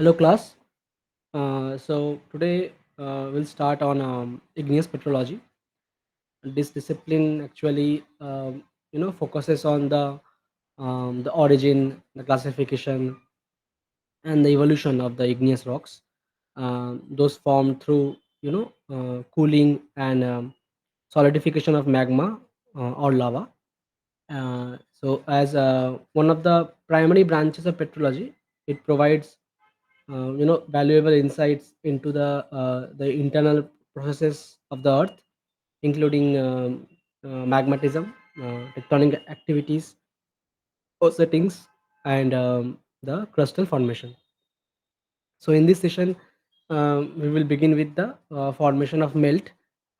Hello, class. So today we'll start on igneous petrology. This discipline actually, focuses on the origin, the classification, and the evolution of the igneous rocks. Those formed through cooling and solidification of magma or lava. So, as one of the primary branches of petrology, it provides valuable insights into the internal processes of the earth, including magmatism, tectonic activities, or settings, and the crustal formation. So in this session, we will begin with the formation of melt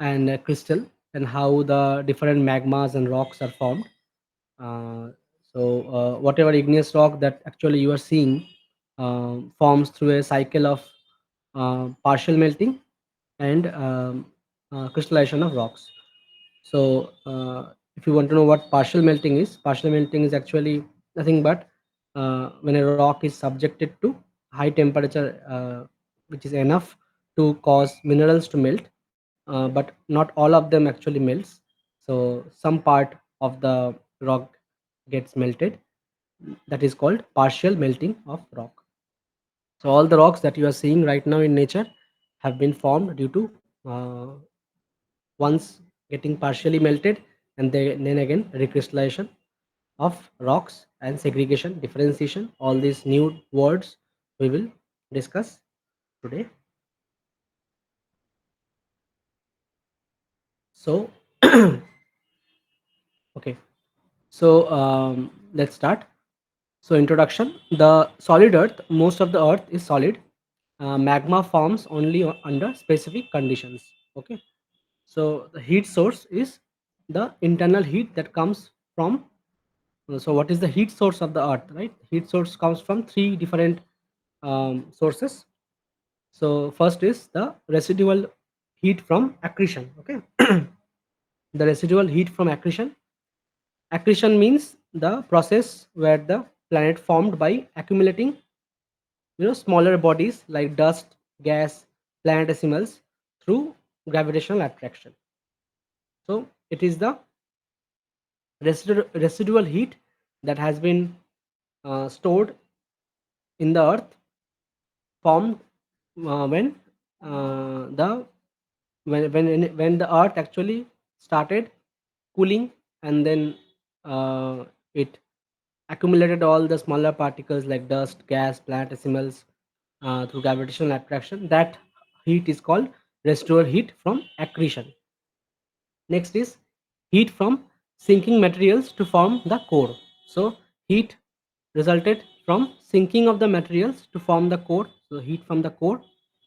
and crystal, and how the different magmas and rocks are formed. uh, Whatever igneous rock that actually you are seeing forms through a cycle of partial melting and crystallization of rocks. If you want to know what partial melting is actually nothing but when a rock is subjected to high temperature, which is enough to cause minerals to melt, but not all of them actually melts. So some part of the rock gets melted. That is called partial melting of rock. So all the rocks that you are seeing right now in nature have been formed due to once getting partially melted, and then again recrystallization of rocks and segregation, differentiation, all these new words we will discuss today. So okay, so let's start. So introduction: the solid earth, most of the earth is solid. Magma forms only under specific conditions. Okay, so the heat source is the internal heat that comes from. So what is the heat source of the earth, right? Heat source comes from three different sources. So first is the residual heat from accretion. Okay, the residual heat from accretion. Accretion means the process where the planet formed by accumulating smaller bodies like dust, gas, planetesimals through gravitational attraction. So it is the residual heat that has been stored in the earth, formed when the when the earth actually started cooling, and then it accumulated all the smaller particles like dust, gas, planetesimals through gravitational attraction. That heat is called residual heat from accretion. Next is heat from sinking materials to form the core. So heat resulted from sinking of the materials to form the core. So heat from the core.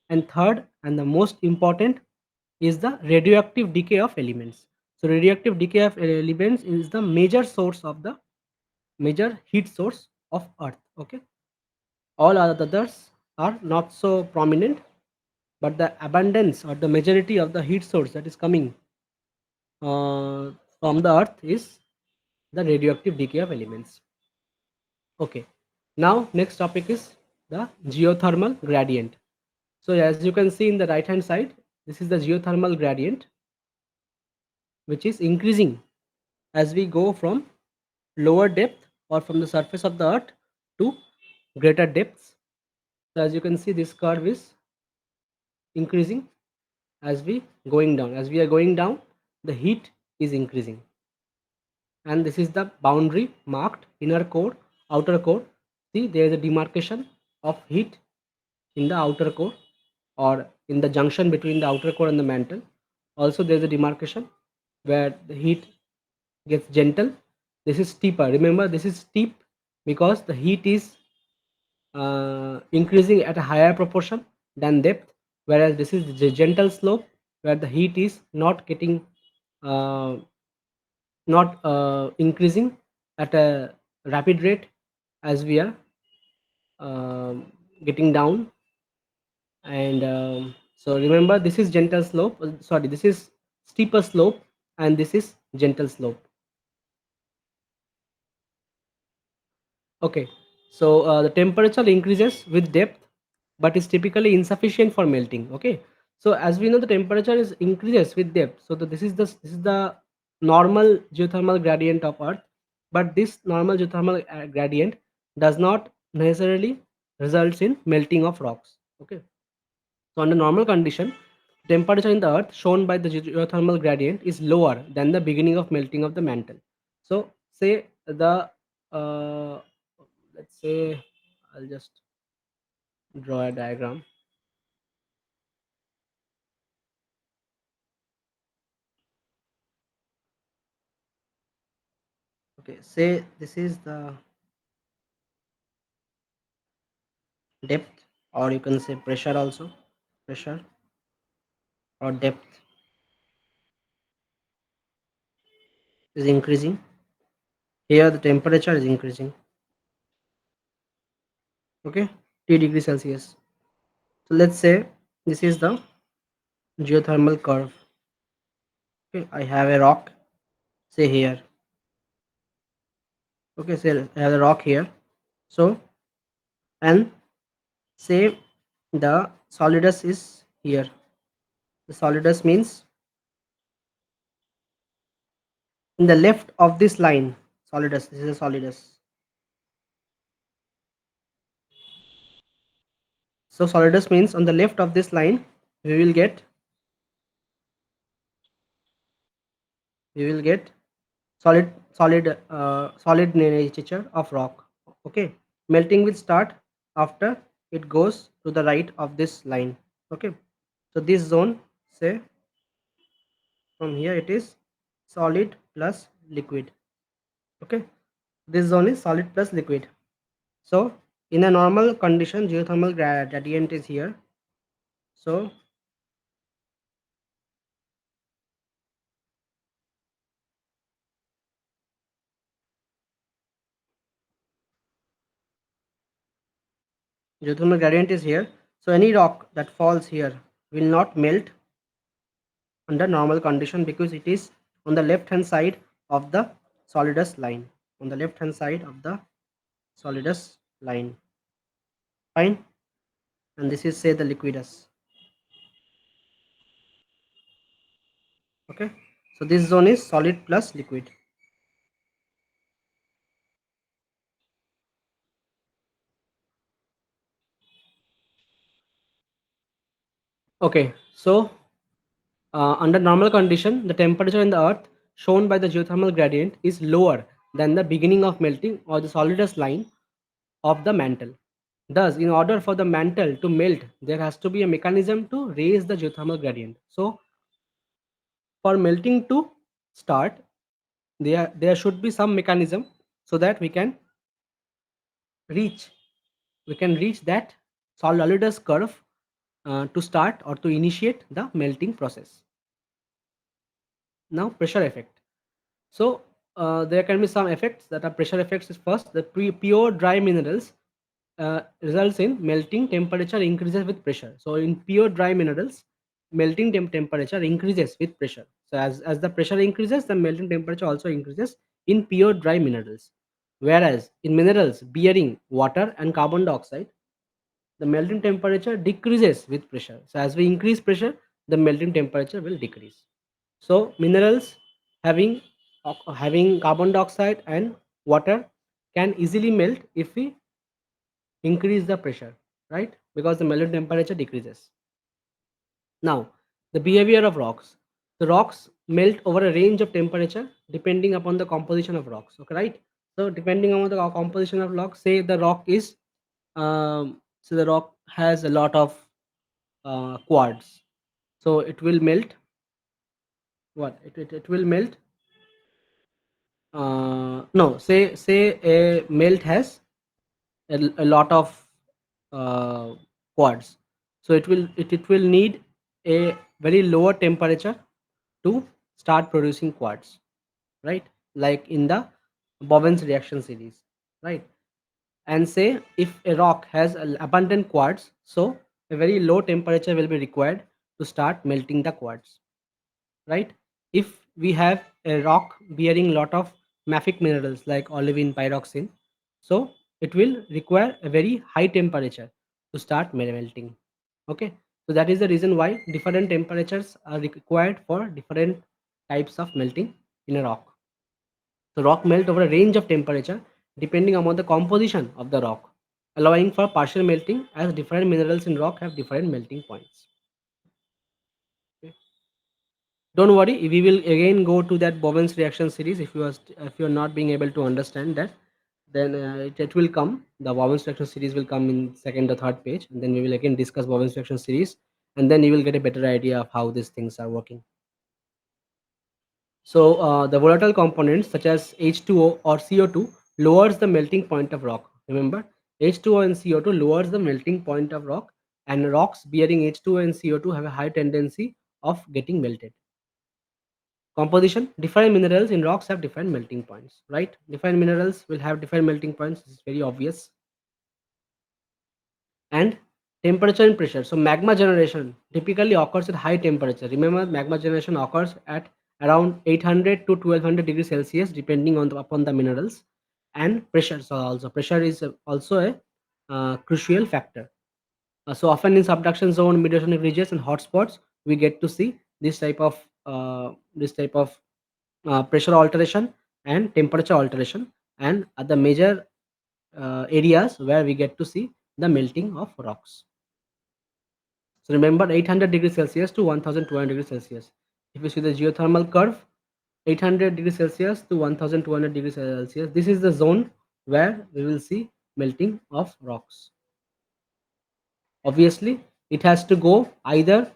And third and the most important is the radioactive decay of elements. So radioactive decay of elements is the major heat source of Earth. Okay, all others are not so prominent, but the abundance or the majority of the heat source that is coming uh, from the Earth is the radioactive decay of elements. Okay, now next topic is the geothermal gradient. So as you can see in the right hand side, this is the geothermal gradient, which is increasing as we go from lower depth or from the surface of the earth to greater depths. So as you can see, this curve is increasing as we going down. As we are going down, the heat is increasing, and this is the boundary marked inner core, outer core. See, there is a demarcation of heat in the outer core, or in the junction between the outer core and the mantle. Also there is a demarcation where the heat gets gentle. This is steeper. Remember, this is steep because the heat is increasing at a higher proportion than depth, whereas this is the gentle slope where the heat is not getting uh, not increasing at a rapid rate as we are getting down. And so remember, this is gentle slope, sorry, this is steeper slope, and this is gentle slope. Okay, so the temperature increases with depth, but is typically insufficient for melting. Okay, so as we know, the temperature is increases with depth. So this is the normal geothermal gradient of Earth, but this normal geothermal gradient does not necessarily results in melting of rocks. Okay, so under normal condition, temperature in the Earth shown by the geothermal gradient is lower than the beginning of melting of the mantle. So say the uh, let's say I'll just draw a diagram. Okay, say this is the depth, or you can say pressure also. Pressure or depth is increasing. Here the temperature is increasing. Okay, T degrees Celsius. So let's say this is the geothermal curve. Okay, I have a rock, say here. Okay, say I have a rock here. So, and say the solidus is here. The solidus means in the left of this line. Solidus, this is a solidus. So solidus means on the left of this line we will get solid nature of rock. Okay, melting will start after it goes to the right of this line. Okay, so this zone, say from here it is solid plus liquid. Okay, this zone is solid plus liquid. So in a normal condition, geothermal gradient is here. So geothermal gradient is here. So any rock that falls here will not melt under normal condition because it is on the left hand side of the solidus line. On the left hand side of the solidus line. Fine. And this is say the liquidus. Okay. So this zone is solid plus liquid. Okay. So under normal condition, the temperature in the earth shown by the geothermal gradient is lower than the beginning of melting or the solidus line of the mantle. Thus, in order for the mantle to melt, there has to be a mechanism to raise the geothermal gradient. So, for melting to start, there should be some mechanism so that reach we can reach that solidus curve to start or to initiate the melting process. Now, pressure effect. So there can be some effects that are pressure effects. Is first, the pure dry minerals results in melting temperature increases with pressure. So in pure dry minerals, melting temperature increases with pressure. So as the pressure increases, the melting temperature also increases in pure dry minerals. Whereas in minerals bearing water and carbon dioxide, the melting temperature decreases with pressure. So as we increase pressure, the melting temperature will decrease. So minerals having having carbon dioxide and water can easily melt if we increase the pressure, right? Because the melting temperature decreases. Now, the behavior of rocks. The rocks melt over a range of temperature depending upon the composition of rocks. Okay, right? So depending on the composition of rock, say the rock is so the rock has a lot of quartz, so it will melt. What it will melt? No, say a melt has a lot of uh, quartz, so it will need a very lower temperature to start producing quartz, right? Like in the Bowen's reaction series, right? And say if a rock has abundant quartz, so a very low temperature will be required to start melting the quartz, right? If we have a rock bearing lot of mafic minerals like olivine pyroxene, so it will require a very high temperature to start melting. Okay, so that is the reason why different temperatures are required for different types of melting in a rock. So rock melt over a range of temperature depending upon the composition of the rock, allowing for partial melting as different minerals in rock have different melting points. Okay. Don't worry, we will again go to that Bowen's reaction series. If you are not being able to understand that, then it will come. The Bowen's reaction series will come in second or third page, and then we will again discuss Bowen's reaction series, and then you will get a better idea of how these things are working. So the volatile components such as H2O or CO2 lowers the melting point of rock. Remember, H2O and CO2 lowers the melting point of rock, and rocks bearing H2O and CO2 have a high tendency of getting melted. Composition: different minerals in rocks have different melting points, right? Different minerals will have different melting points. This is very obvious. And temperature and pressure. So magma generation typically occurs at high temperature. Remember, magma generation occurs at around 800 to 1200 degrees Celsius, depending on upon the minerals. And pressure. So also pressure is also a crucial factor. So often in subduction zone, mid-oceanic regions, and hotspots, we get to see this type of pressure alteration and temperature alteration, and are the major areas where we get to see the melting of rocks. So remember, 800 degrees Celsius to 1200 degrees Celsius. If you see the geothermal curve, 800 degrees Celsius to 1200 degrees Celsius, this is the zone where we will see melting of rocks. Obviously, it has to go either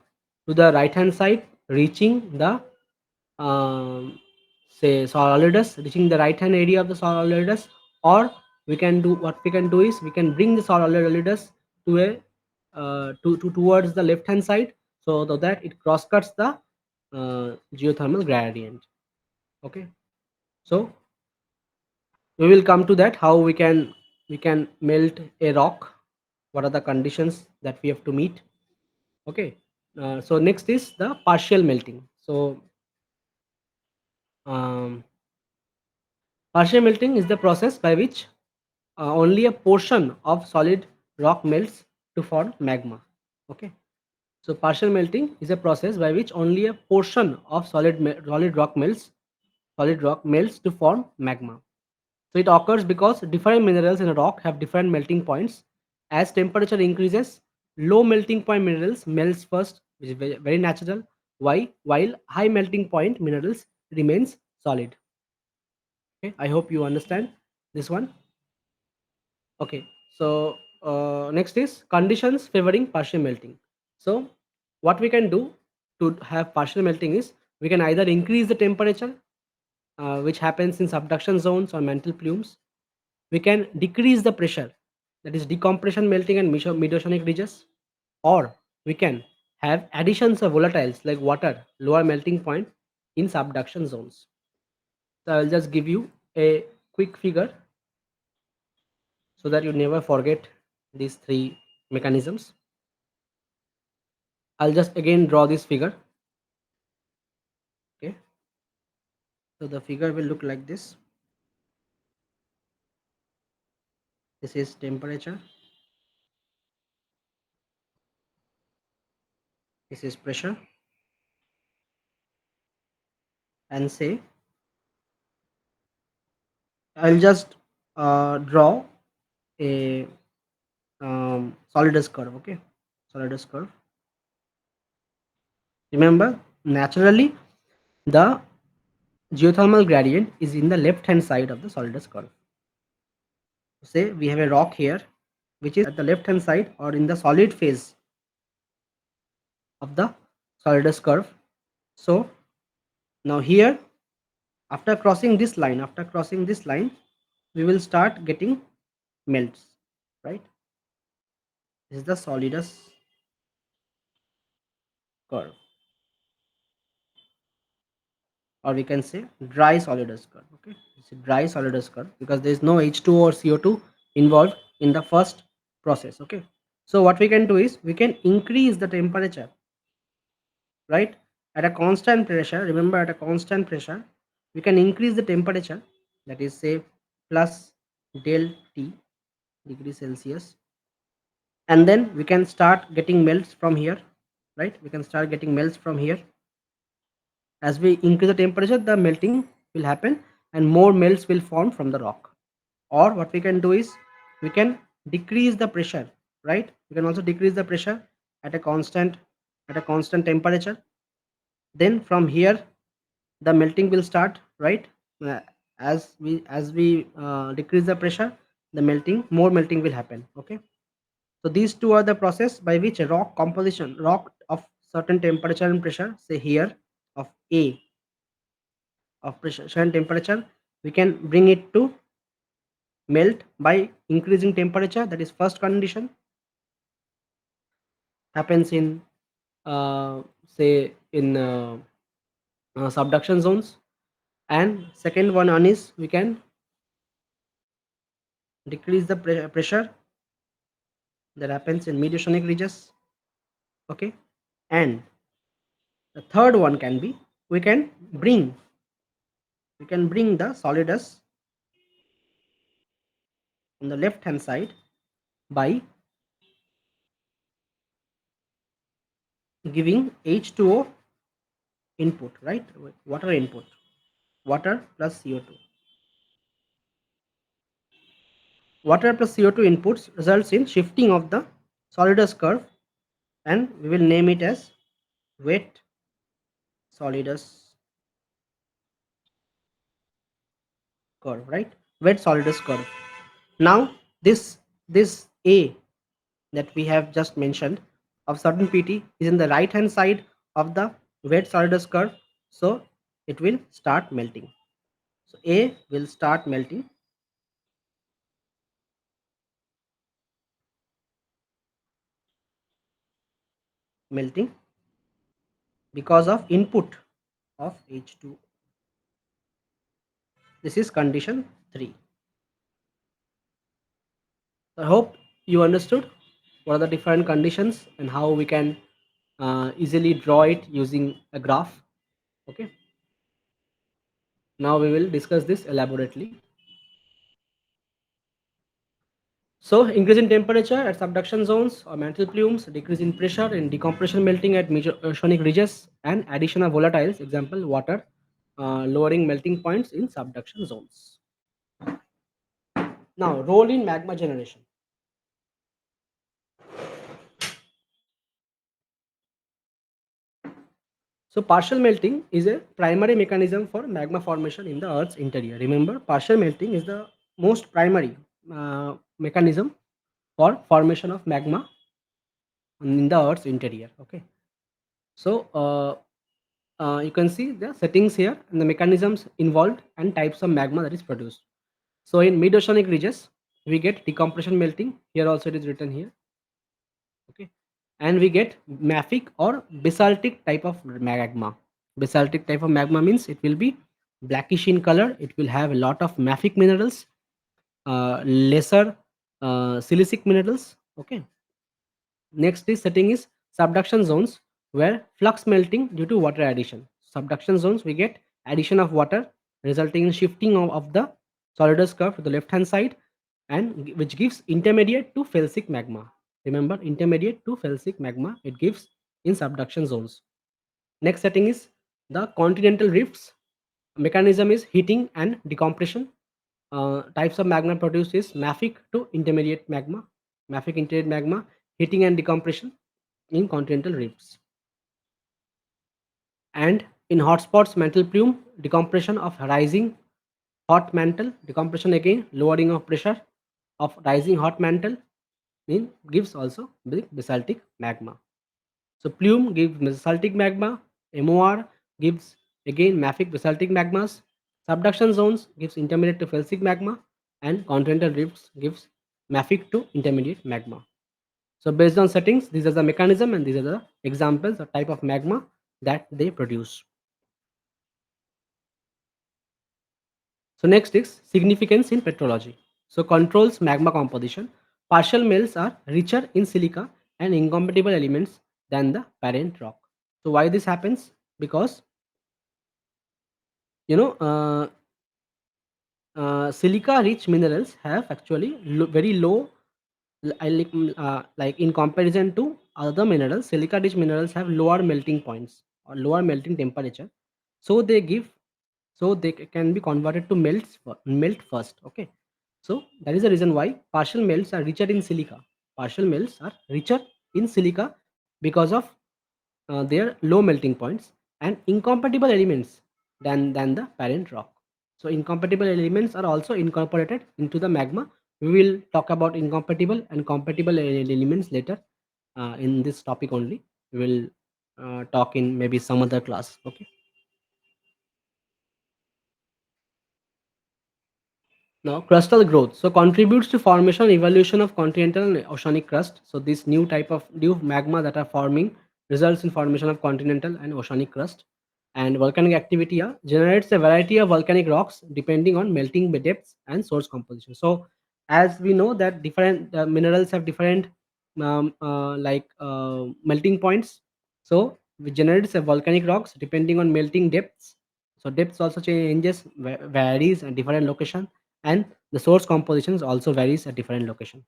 to the right hand side, reaching the say solidus, reaching the right hand area of the solidus, or we can do is we can bring the solidus to a towards the left hand side, so that it cross cuts the geothermal gradient. Okay, so we will come to that, how we can melt a rock, what are the conditions that we have to meet. Okay, so next is the partial melting. So um, partial melting is the process by which only a portion of solid rock melts to form magma. Okay, so partial melting is a process by which only a portion of solid rock melts to form magma. So it occurs because different minerals in a rock have different melting points. As temperature increases, low melting point minerals melts first, which is very natural. Why? While high melting point minerals remains solid. Okay, I hope you understand this one. Okay, so next is conditions favoring partial melting. So what we can do to have partial melting is we can either increase the temperature, which happens in subduction zones or mantle plumes. We can decrease the pressure, that is decompression melting and mid-oceanic ridges, or we can have additions of volatiles like water, lower melting point in subduction zones. So I'll just give you a quick figure so that you never forget these three mechanisms. I'll just again draw this figure. Okay, so the figure will look like this. This is temperature, this is pressure, and say I'll just draw a solidus curve. Okay, solidus curve. Remember, naturally the geothermal gradient is in the left hand side of the solidus curve. Say we have a rock here which is at the left hand side or in the solid phase of the solidus curve. So now here, after crossing this line, we will start getting melts, right? This is the solidus curve, or we can say dry solidus curve. Okay, it's a dry solidus curve because there is no H2O or CO2 involved in the first process. Okay, so what we can do is we can increase the temperature, right? At a constant pressure, remember, at a constant pressure we can increase the temperature, that is say plus del T degree Celsius, and then we can start getting melts from here, right? We can start getting melts from here. As we increase the temperature, the melting will happen and more melts will form from the rock. Or what we can do is we can decrease the pressure, right? We can also decrease the pressure at a constant temperature. Then from here the melting will start, right? Uh, as we decrease the pressure, the melting more melting will happen. Okay, so these two are the process by which a rock of certain temperature and pressure, say here of A, of pressure certain temperature, we can bring it to melt by increasing temperature. That is first condition, happens in say in subduction zones. And second one is we can decrease the pressure, that happens in mid oceanic ridges. Okay, and the third one can be we can bring the solidus on the left hand side by giving H2O input, right? Water input, water plus CO2. Water plus CO2 inputs results in shifting of the solidus curve, and we will name it as wet solidus curve, right? Wet solidus curve. Now this A that we have just mentioned of certain PT is in the right hand side of the wet solidus curve, so it will start melting. So A will start melting because of input of H2. This is condition 3. I hope you understood what are the different conditions and how we can easily draw it using a graph. Okay, now we will discuss this elaborately. So increase in temperature at subduction zones or mantle plumes, decrease in pressure in decompression melting at major oceanic ridges, and addition of volatiles, example water, lowering melting points in subduction zones. Now role in magma generation. So partial melting is a primary mechanism for magma formation in the Earth's interior. Remember, partial melting is the most primary mechanism for formation of magma in the Earth's interior. Okay, so you can see the settings here and the mechanisms involved and types of magma that is produced. So in mid-oceanic ridges, we get decompression melting. Here also it is written here. Okay, and we get mafic or basaltic type of magma. Basaltic type of magma means it will be blackish in color. It will have a lot of mafic minerals, lesser silicic minerals. Okay. Next is setting is subduction zones where flux melting due to water addition. Subduction zones we get addition of water resulting in shifting of the solidus curve to the left hand side, and which gives intermediate to felsic magma. Remember, intermediate to felsic magma it gives in subduction zones. Next setting is the continental rifts. Mechanism is heating and decompression. Types of magma produced is mafic to intermediate magma. Mafic intermediate magma, heating and decompression in continental rifts. And in hotspots, mantle plume, decompression of rising hot mantle, decompression again, lowering of pressure of rising hot mantle gives also the basaltic magma. So plume gives basaltic magma, MOR gives again mafic basaltic magmas, subduction zones gives intermediate to felsic magma, and continental rifts gives mafic to intermediate magma. So based on settings, these are the mechanism and these are the examples of type of magma that they produce. So next is significance in petrology. So controls magma composition. Partial melts are richer in silica and incompatible elements than the parent rock. So why this happens? Because you know silica rich minerals have actually very low Like in comparison to other minerals, silica rich minerals have lower melting points or lower melting temperature, so they give so they can be converted to melt first. Okay, so that is the reason why partial melts are richer in silica. Partial melts are richer in silica because of their low melting points and incompatible elements than the parent rock. So incompatible elements are also incorporated into the magma. We will talk about incompatible and compatible elements later in this topic only. We will talk in maybe some other class. Okay. Now, crustal growth so contributes to formation and evolution of continental and oceanic crust. So this new type of new magma that are forming results in formation of continental and oceanic crust. And volcanic activity generates a variety of volcanic rocks depending on melting depths and source composition. So as we know that different minerals have different melting points. So it generates a volcanic rocks depending on melting depths. So depths also changes varies at different location, and the source compositions also varies at different location.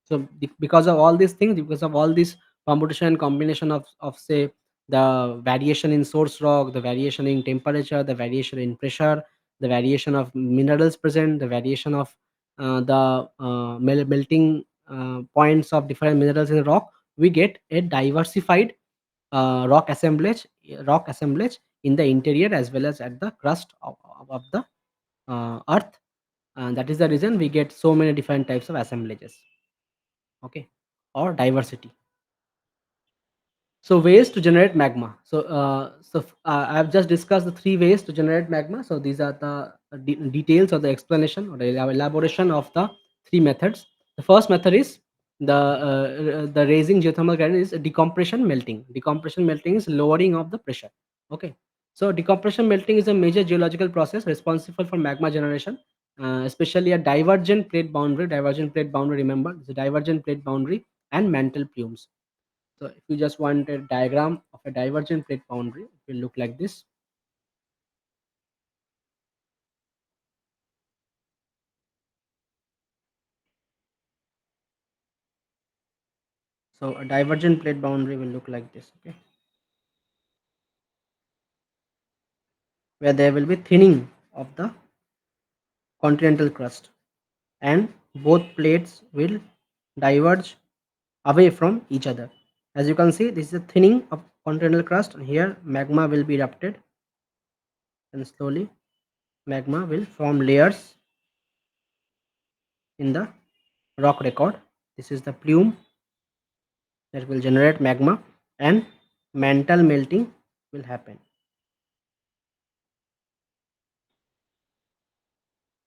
So because of all these things, because of all this computation and combination of say the variation in source rock, the variation in temperature, the variation in pressure, the variation of minerals present, the variation of the melting points of different minerals in the rock, we get a diversified rock assemblage in the interior as well as at the crust of the earth, and that is the reason we get so many different types of assemblages. Okay, or diversity. So ways to generate magma. I have just discussed the three ways to generate magma. So these are the details or the explanation or the elaboration of the three methods. The first method is the raising geothermal gradient is decompression melting. Decompression melting is lowering of the pressure. Okay. So decompression melting is a major geological process responsible for magma generation, especially a divergent plate boundary. Divergent plate boundary. Remember, it's a divergent plate boundary and mantle plumes. So if you just want a diagram of a divergent plate boundary, it will look like this. So a divergent plate boundary will look like this, okay, where there will be thinning of the continental crust, and both plates will diverge away from each other. As you can see, this is a thinning of continental crust, and here magma will be erupted, and slowly magma will form layers in the rock record. This is the plume that will generate magma, and mantle melting will happen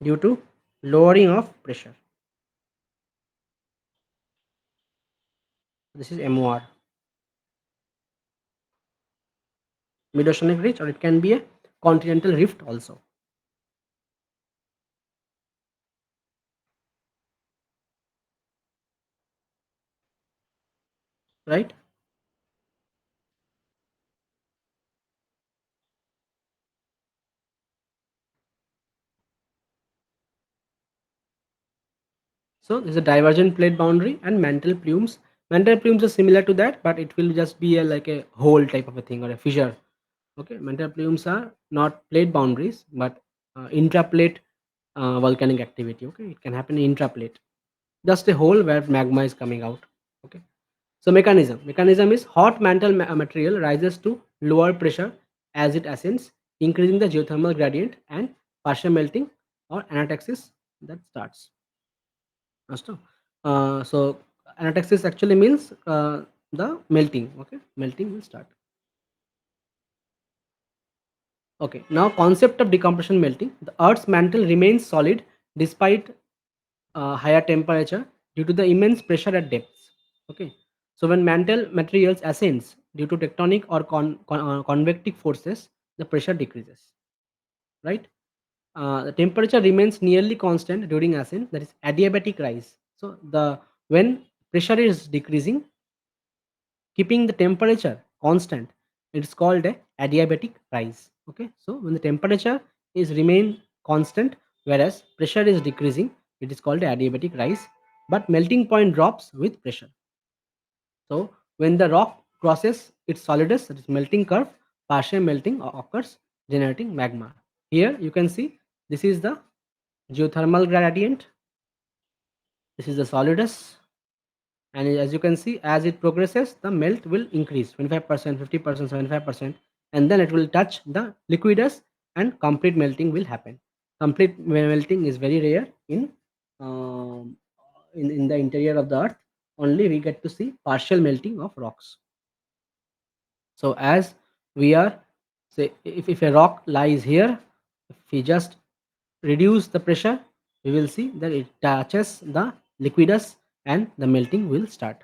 due to lowering of pressure. This is MOR, mid-oceanic ridge, or it can be a continental rift also, right? So this is a divergent plate boundary and mantle plumes. Mantle plumes are similar to that, but it will just be like a hole type of a thing or a fissure. Okay, mantle plumes are not plate boundaries, but intraplate volcanic activity. Okay, it can happen intraplate, just a hole where magma is coming out. Okay. So mechanism is hot mantle material rises to lower pressure as it ascends, increasing the geothermal gradient and partial melting or anastasis that starts. Understand? So anastasis actually means the melting. Okay, melting will start. Okay, now concept of decompression melting. The Earth's mantle remains solid despite higher temperature due to the immense pressure at depths. Okay, so when mantle materials ascends due to tectonic or convective forces, the pressure decreases. Right? The temperature remains nearly constant during ascent. That is adiabatic rise. So the when pressure is decreasing, keeping the temperature constant, it's called a adiabatic rise. Okay, so when the temperature is remain constant whereas pressure is decreasing, it is called a adiabatic rise. but melting point drops with pressure. So when the rock crosses its solidus, that is melting curve, partial melting occurs, generating magma. Here you can see this is the geothermal gradient. This is the solidus, and as you can see, as it progresses, the melt will increase 25%, 50%, 75%, and then it will touch the liquidus, and complete melting will happen. Complete melting is very rare um, in the interior of the earth. Only we get to see partial melting of rocks. So as we are, say, if a rock lies here, if we just reduce the pressure, we will see that it touches the liquidus and the melting will start.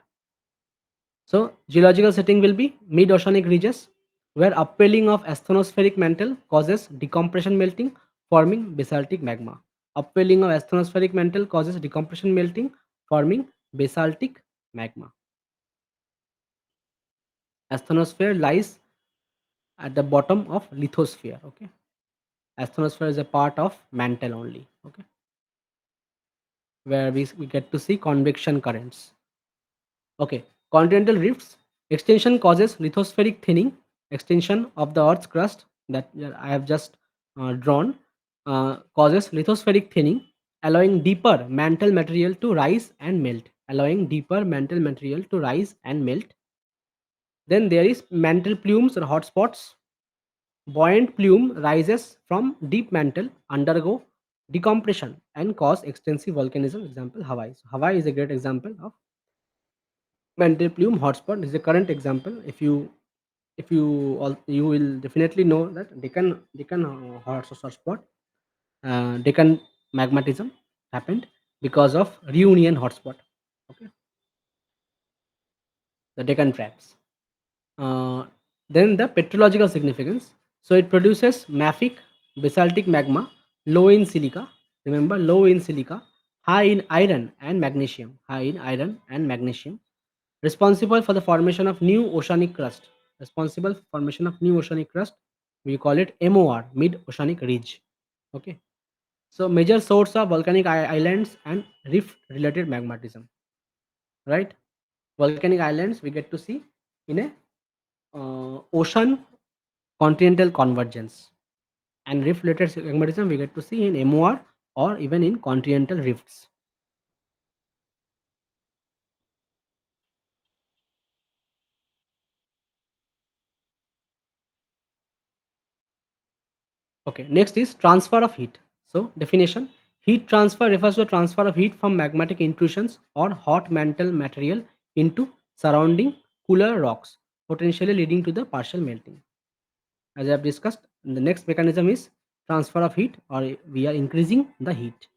So geological setting will be mid-oceanic ridges where upwelling of asthenospheric mantle causes decompression melting, forming basaltic magma. Upwelling of asthenospheric mantle causes decompression melting, forming basaltic magma. Asthenosphere lies at the bottom of lithosphere. Okay, asthenosphere is a part of mantle only. Okay, where we get to see convection currents. Okay, continental rifts. Extension causes lithospheric thinning. Extension of the Earth's crust that I have just drawn causes lithospheric thinning, allowing deeper mantle material to rise and melt. Allowing deeper mantle material to rise and melt. Then there is mantle plumes or hotspots. Buoyant plume rises from deep mantle, undergo decompression and cause extensive volcanism. Example Hawaii. So Hawaii is a great example of mantle plume hotspot. This is a current example. You will definitely know that Deccan hotspot, Deccan magmatism happened because of reunion hotspot. Okay, the Deccan traps. Uh, then the petrological significance. So it produces mafic basaltic magma, low in silica. Remember, low in silica, high in iron and magnesium. High in iron and magnesium. Responsible for the formation of new oceanic crust. Responsible for formation of new oceanic crust. We call it MOR, mid oceanic ridge. Okay. So major source of volcanic islands and rift related magmatism. Right. Volcanic islands we get to see in a ocean continental convergence, and rift related magmatism we get to see in MOR or even in continental rifts. Okay, next is transfer of heat. So definition: heat transfer refers to the transfer of heat from magmatic intrusions or hot mantle material into surrounding cooler rocks, potentially leading to the partial melting. As I have discussed, the next mechanism is transfer of heat, or we are increasing the heat.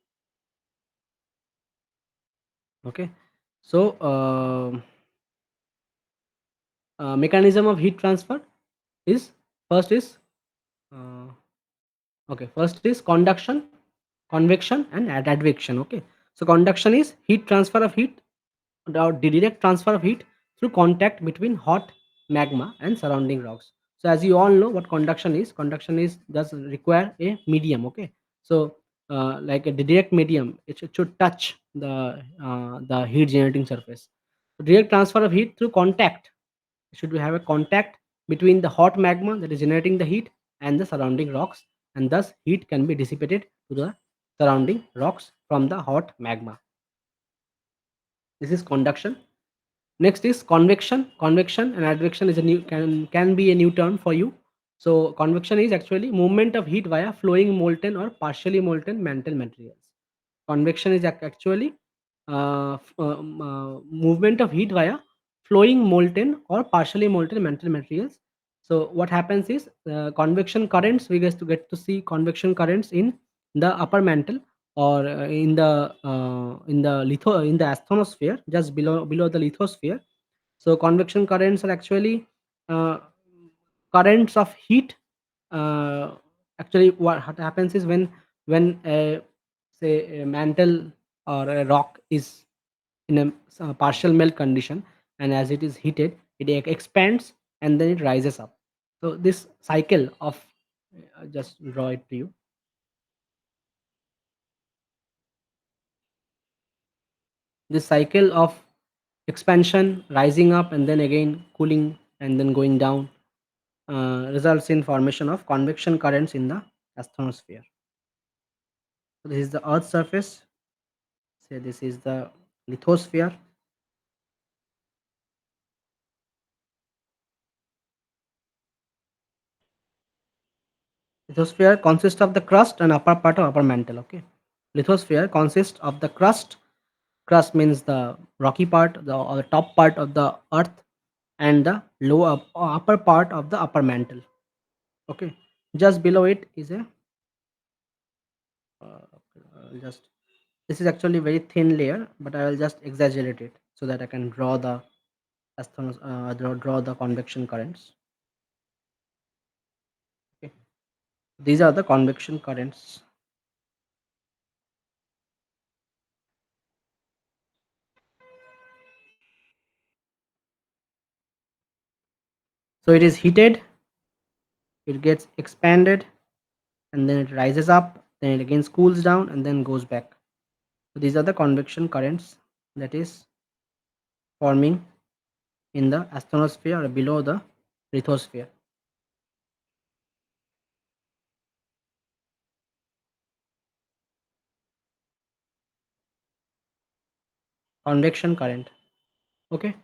Okay, so mechanism of heat transfer is first is uh, okay, first is conduction, convection, and advection. Okay, so conduction is heat transfer of heat, or the direct transfer of heat through contact between hot magma and surrounding rocks. So as you all know what conduction is, does require a medium. Okay, so like a direct medium, it should touch the heat generating surface. So direct transfer of heat through contact, should we have a contact between the hot magma that is generating the heat and the surrounding rocks, and thus heat can be dissipated to the surrounding rocks from the hot magma. This is conduction. Next is convection. Convection and advection is a new can be a new term for you. So convection is actually movement of heat via flowing molten or partially molten mantle materials. Convection is actually movement of heat via flowing molten or partially molten mantle materials. So what happens is convection currents. We get to see convection currents in the upper mantle, or in the asthenosphere, just below the lithosphere. So convection currents are actually uh, currents of heat. uh, Actually what happens is when a, say, a mantle or a rock is in a partial melt condition, and as it is heated, it expands and then it rises up. So this cycle of just draw it to you. This cycle of expansion, rising up, and then again cooling and then going down results in formation of convection currents in the astrosphere. So this is the Earth's surface. Say this is the lithosphere. Lithosphere consists of the crust and upper part of upper mantle. Okay, lithosphere consists of the crust. Crust means the rocky part, the or the top part of the Earth, and the lower or upper part of the upper mantle. Okay, just below it is a just this is actually very thin layer, but I will just exaggerate it so that I can draw the draw the convection currents. Okay, these are the convection currents. So it is heated, it gets expanded, and then it rises up, then it again cools down, and then goes back. So these are the convection currents that is forming in the astrosphere or below the lithosphere. Convection current. Okay.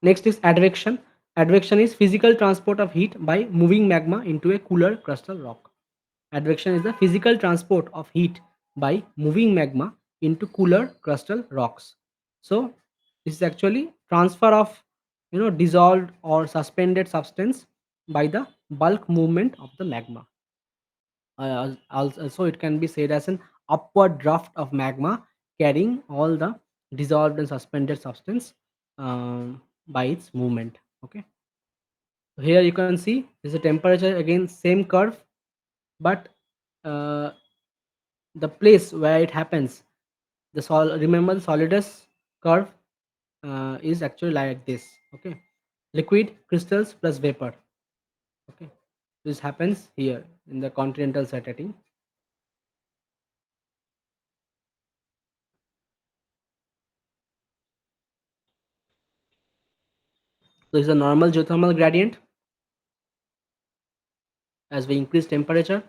Next is advection. Advection is physical transport of heat by moving magma into a cooler crustal rock. Advection is the physical transport of heat by moving magma into cooler crustal rocks. So this is actually transfer of dissolved or suspended substance by the bulk movement of the magma. Also, it can be said as an upward draft of magma carrying all the dissolved and suspended substance by its movement. Okay. Here you can see this is a temperature again same curve, but uh, the place where it happens, remember the solidus curve is actually like this. Okay, liquid crystals plus vapor. Okay, this happens here in the continental setting. So this is a normal geothermal gradient. As we increase temperature,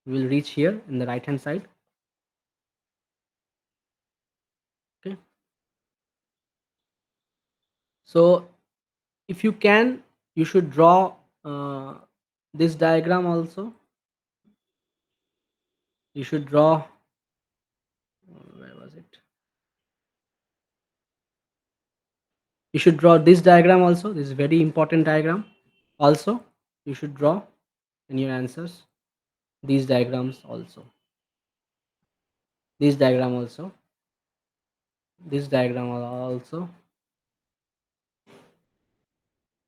we will reach here in the right hand side. Okay, so if you can, you should draw this diagram also. You should draw, where was it? You should draw this diagram also. This is very important diagram. Also, you should draw in your answers these diagrams also. This diagram also. This diagram also.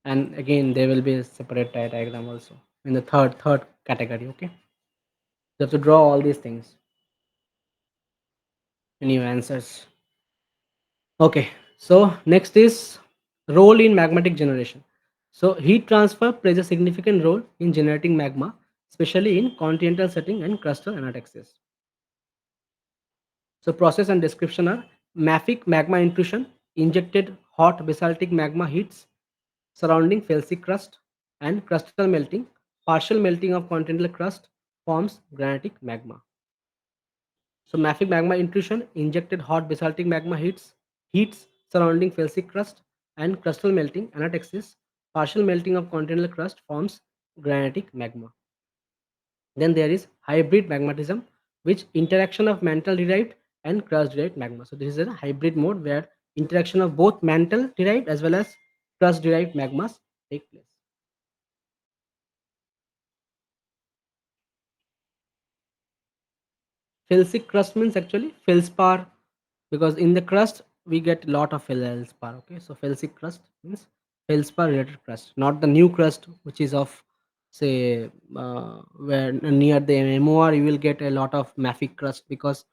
And again, there will be a separate diagram also in the third category. Okay, you have to draw all these things in your answers. Okay, so next is role in magmatic generation. So heat transfer plays a significant role in generating magma, especially in continental setting and crustal anaxes. So process and description are mafic magma intrusion, injected hot basaltic magma heats surrounding felsic crust, and crustal melting. Partial melting of continental crust forms granitic magma. So mafic magma intrusion, injected hot basaltic magma heats surrounding felsic crust, and crustal melting anaxis. Partial melting of continental crust forms granitic magma. Then there is hybrid magmatism, which interaction of mantle derived and crust derived magma. So this is a hybrid mode where interaction of both mantle derived as well as crust derived magmas take place. Felsic crust means actually feldspar, because in the crust we get a lot of feldspar. Okay, so felsic crust means feldspar related crust, not the new crust which is of say where near the MOR you will get a lot of mafic crust, because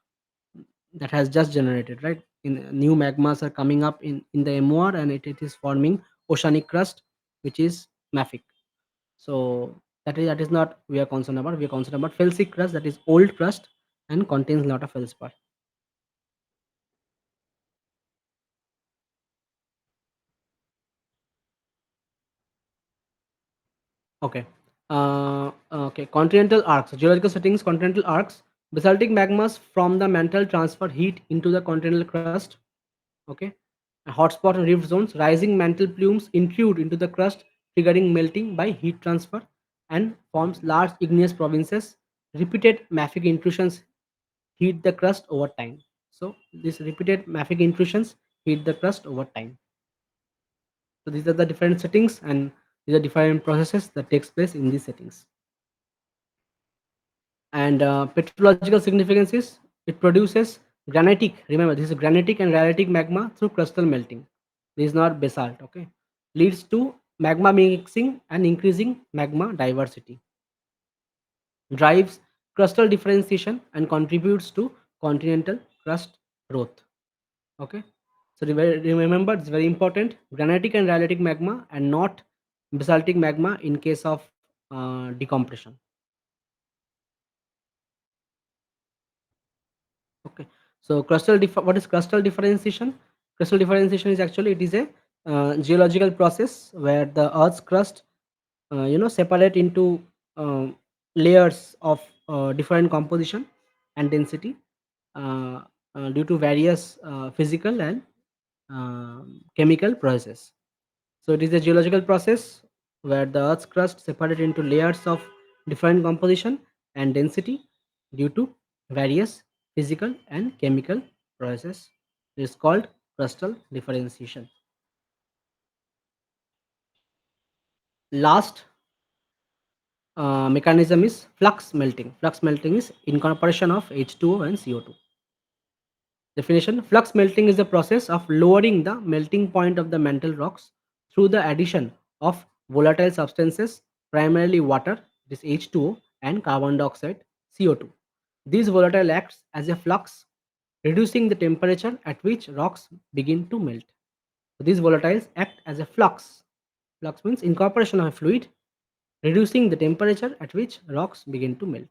that has just generated, right? In new magmas are coming up in the MOR, and it is forming oceanic crust which is mafic. So That is not we are concerned about. We are concerned about felsic crust, that is old crust and contains a lot of feldspar. Okay. Okay. Continental arcs. Geological settings, continental arcs. Basaltic magmas from the mantle transfer heat into the continental crust. Okay. Hotspot and rift zones. Rising mantle plumes intrude into the crust, triggering melting by heat transfer and forms large igneous provinces. Repeated mafic intrusions heat the crust over time. So these repeated mafic intrusions heat the crust over time. So these are the different settings, and these are different processes that takes place in these settings. And petrological significance is it produces granitic, remember this is granitic and rhyolitic magma through crustal melting. This is not basalt. Okay, leads to magma mixing and increasing magma diversity, drives crustal differentiation and contributes to continental crust growth. Okay, so remember it's very important, granitic and rhyolitic magma and not basaltic magma in case of decompression. Okay. So what is crustal differentiation? Crustal differentiation is actually it is a geological process where the Earth's crust, separate into layers of different composition and density uh, due to various physical and chemical processes. So it is a geological process where the Earth's crust separated into layers of different composition and density due to various physical and chemical processes. It is called crustal differentiation. Last mechanism is flux melting. Flux melting is incorporation of H2O and CO2. Definition: flux melting is the process of lowering the melting point of the mantle rocks through the addition of volatile substances, primarily water, this H2O, and carbon dioxide, CO2. These volatile acts as a flux, reducing the temperature at which rocks begin to melt. So these volatiles act as a flux. Flux means incorporation of a fluid, reducing the temperature at which rocks begin to melt.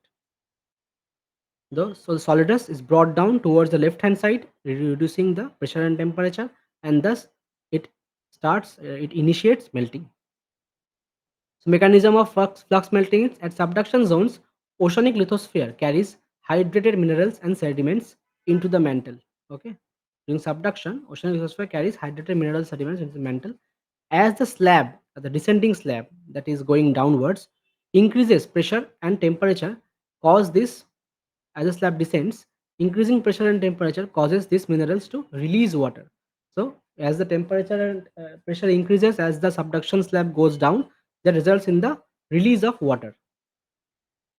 So the solidus is brought down towards the left hand side, reducing the pressure and temperature, and thus it it initiates melting. So mechanism of flux melting is at subduction zones, oceanic lithosphere carries hydrated minerals and sediments into the mantle. Okay. During subduction, oceanic lithosphere carries hydrated mineral sediments into the mantle. As the slab, the descending slab that is going downwards, increases pressure and temperature, cause this as the slab descends, increasing pressure and temperature causes these minerals to release water. So, as the temperature and pressure increases as the subduction slab goes down, that results in the release of water.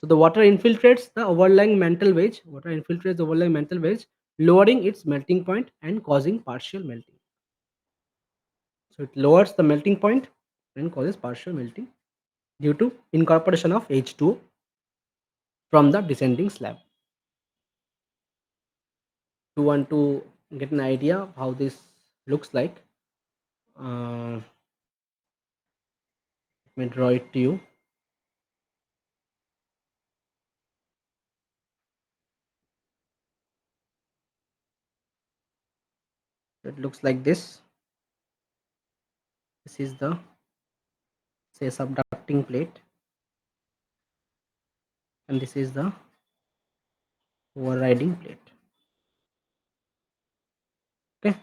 So, the water infiltrates the overlying mantle wedge. Water infiltrates the overlying mantle wedge, lowering its melting point and causing partial melting. So, it lowers the melting point and causes partial melting due to incorporation of H2O from the descending slab. You want to get an idea of how this looks like, let me draw it to you. It looks like this. This is the, say, subducting plate, and this is the overriding plate. Okay,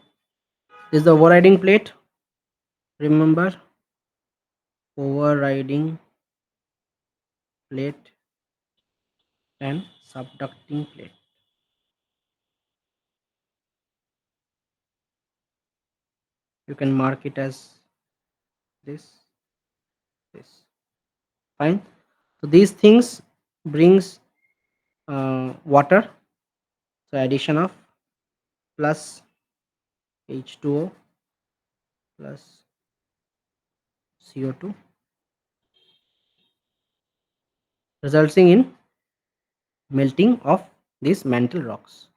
this is the overriding plate. Remember, overriding plate and subducting plate. You can mark it as this, this. Fine. So these things brings water. So addition of plus H2O plus CO2, resulting in melting of these mantle rocks,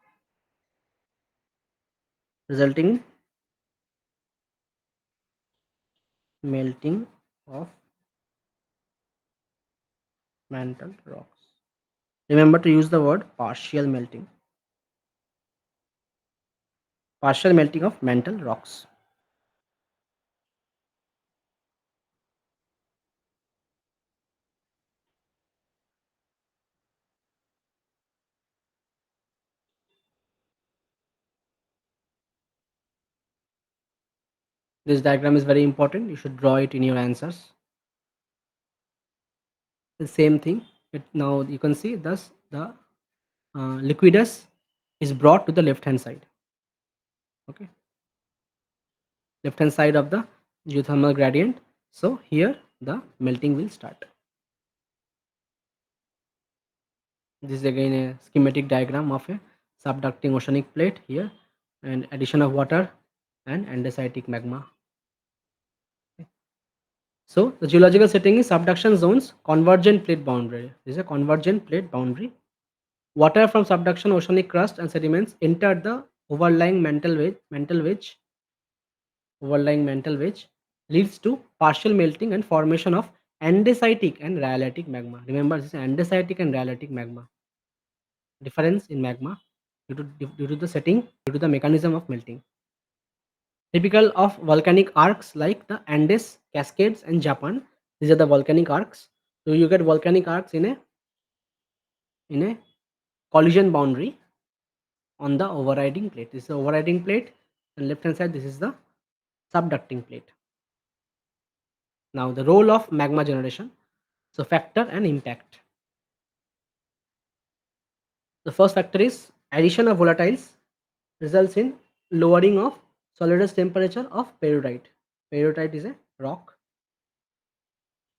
resulting in melting of mantle rocks. Remember to use the word partial melting of mantle rocks. This diagram is very important. You should draw it in your answers. The same thing. Now you can see thus the liquidus is brought to the left hand side. Okay, left hand side of the geothermal gradient. So here the melting will start. This is again a schematic diagram of a subducting oceanic plate here, and addition of water and andesitic magma. So the geological setting is subduction zones, convergent plate boundary. This is a convergent plate boundary. Water from subduction oceanic crust and sediments enter the overlying mantle wedge leads to partial melting and formation of andesitic and rhyolitic magma. Remember, this is andesitic and rhyolitic magma. Difference in magma due to the setting, due to the mechanism of melting. Typical of volcanic arcs like the Andes, Cascades, and Japan. These are the volcanic arcs. So you get volcanic arcs in a collision boundary on the overriding plate. This is the overriding plate, and left hand side this is the subducting plate. Now the role of magma generation. So factor and impact. The first factor is addition of volatiles results in lowering of solidus temperature of perrotite. Perrotite is a rock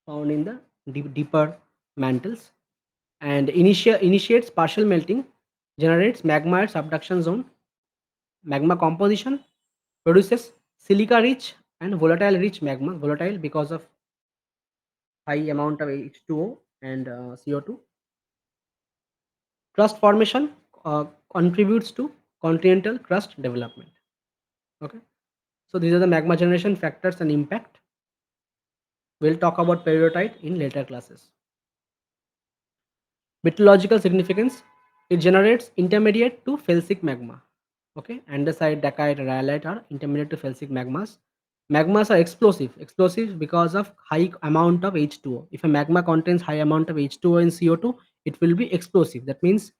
found in the deeper mantles, and initiates partial melting, generates magma at subduction zone. Magma composition produces silica rich and volatile rich magma. Volatile because of high amount of H2O and CO2. Crust formation contributes to continental crust development. Okay, so these are the magma generation factors and impact. We'll talk about perrotite in later classes. Meteorological significance, it generates intermediate to felsic magma. Okay, andesite, dacite, rhyolite are intermediate to felsic magmas. Magmas are explosive because of high amount of H2O. If a magma contains high amount of H2O and CO2, it will be explosive. That means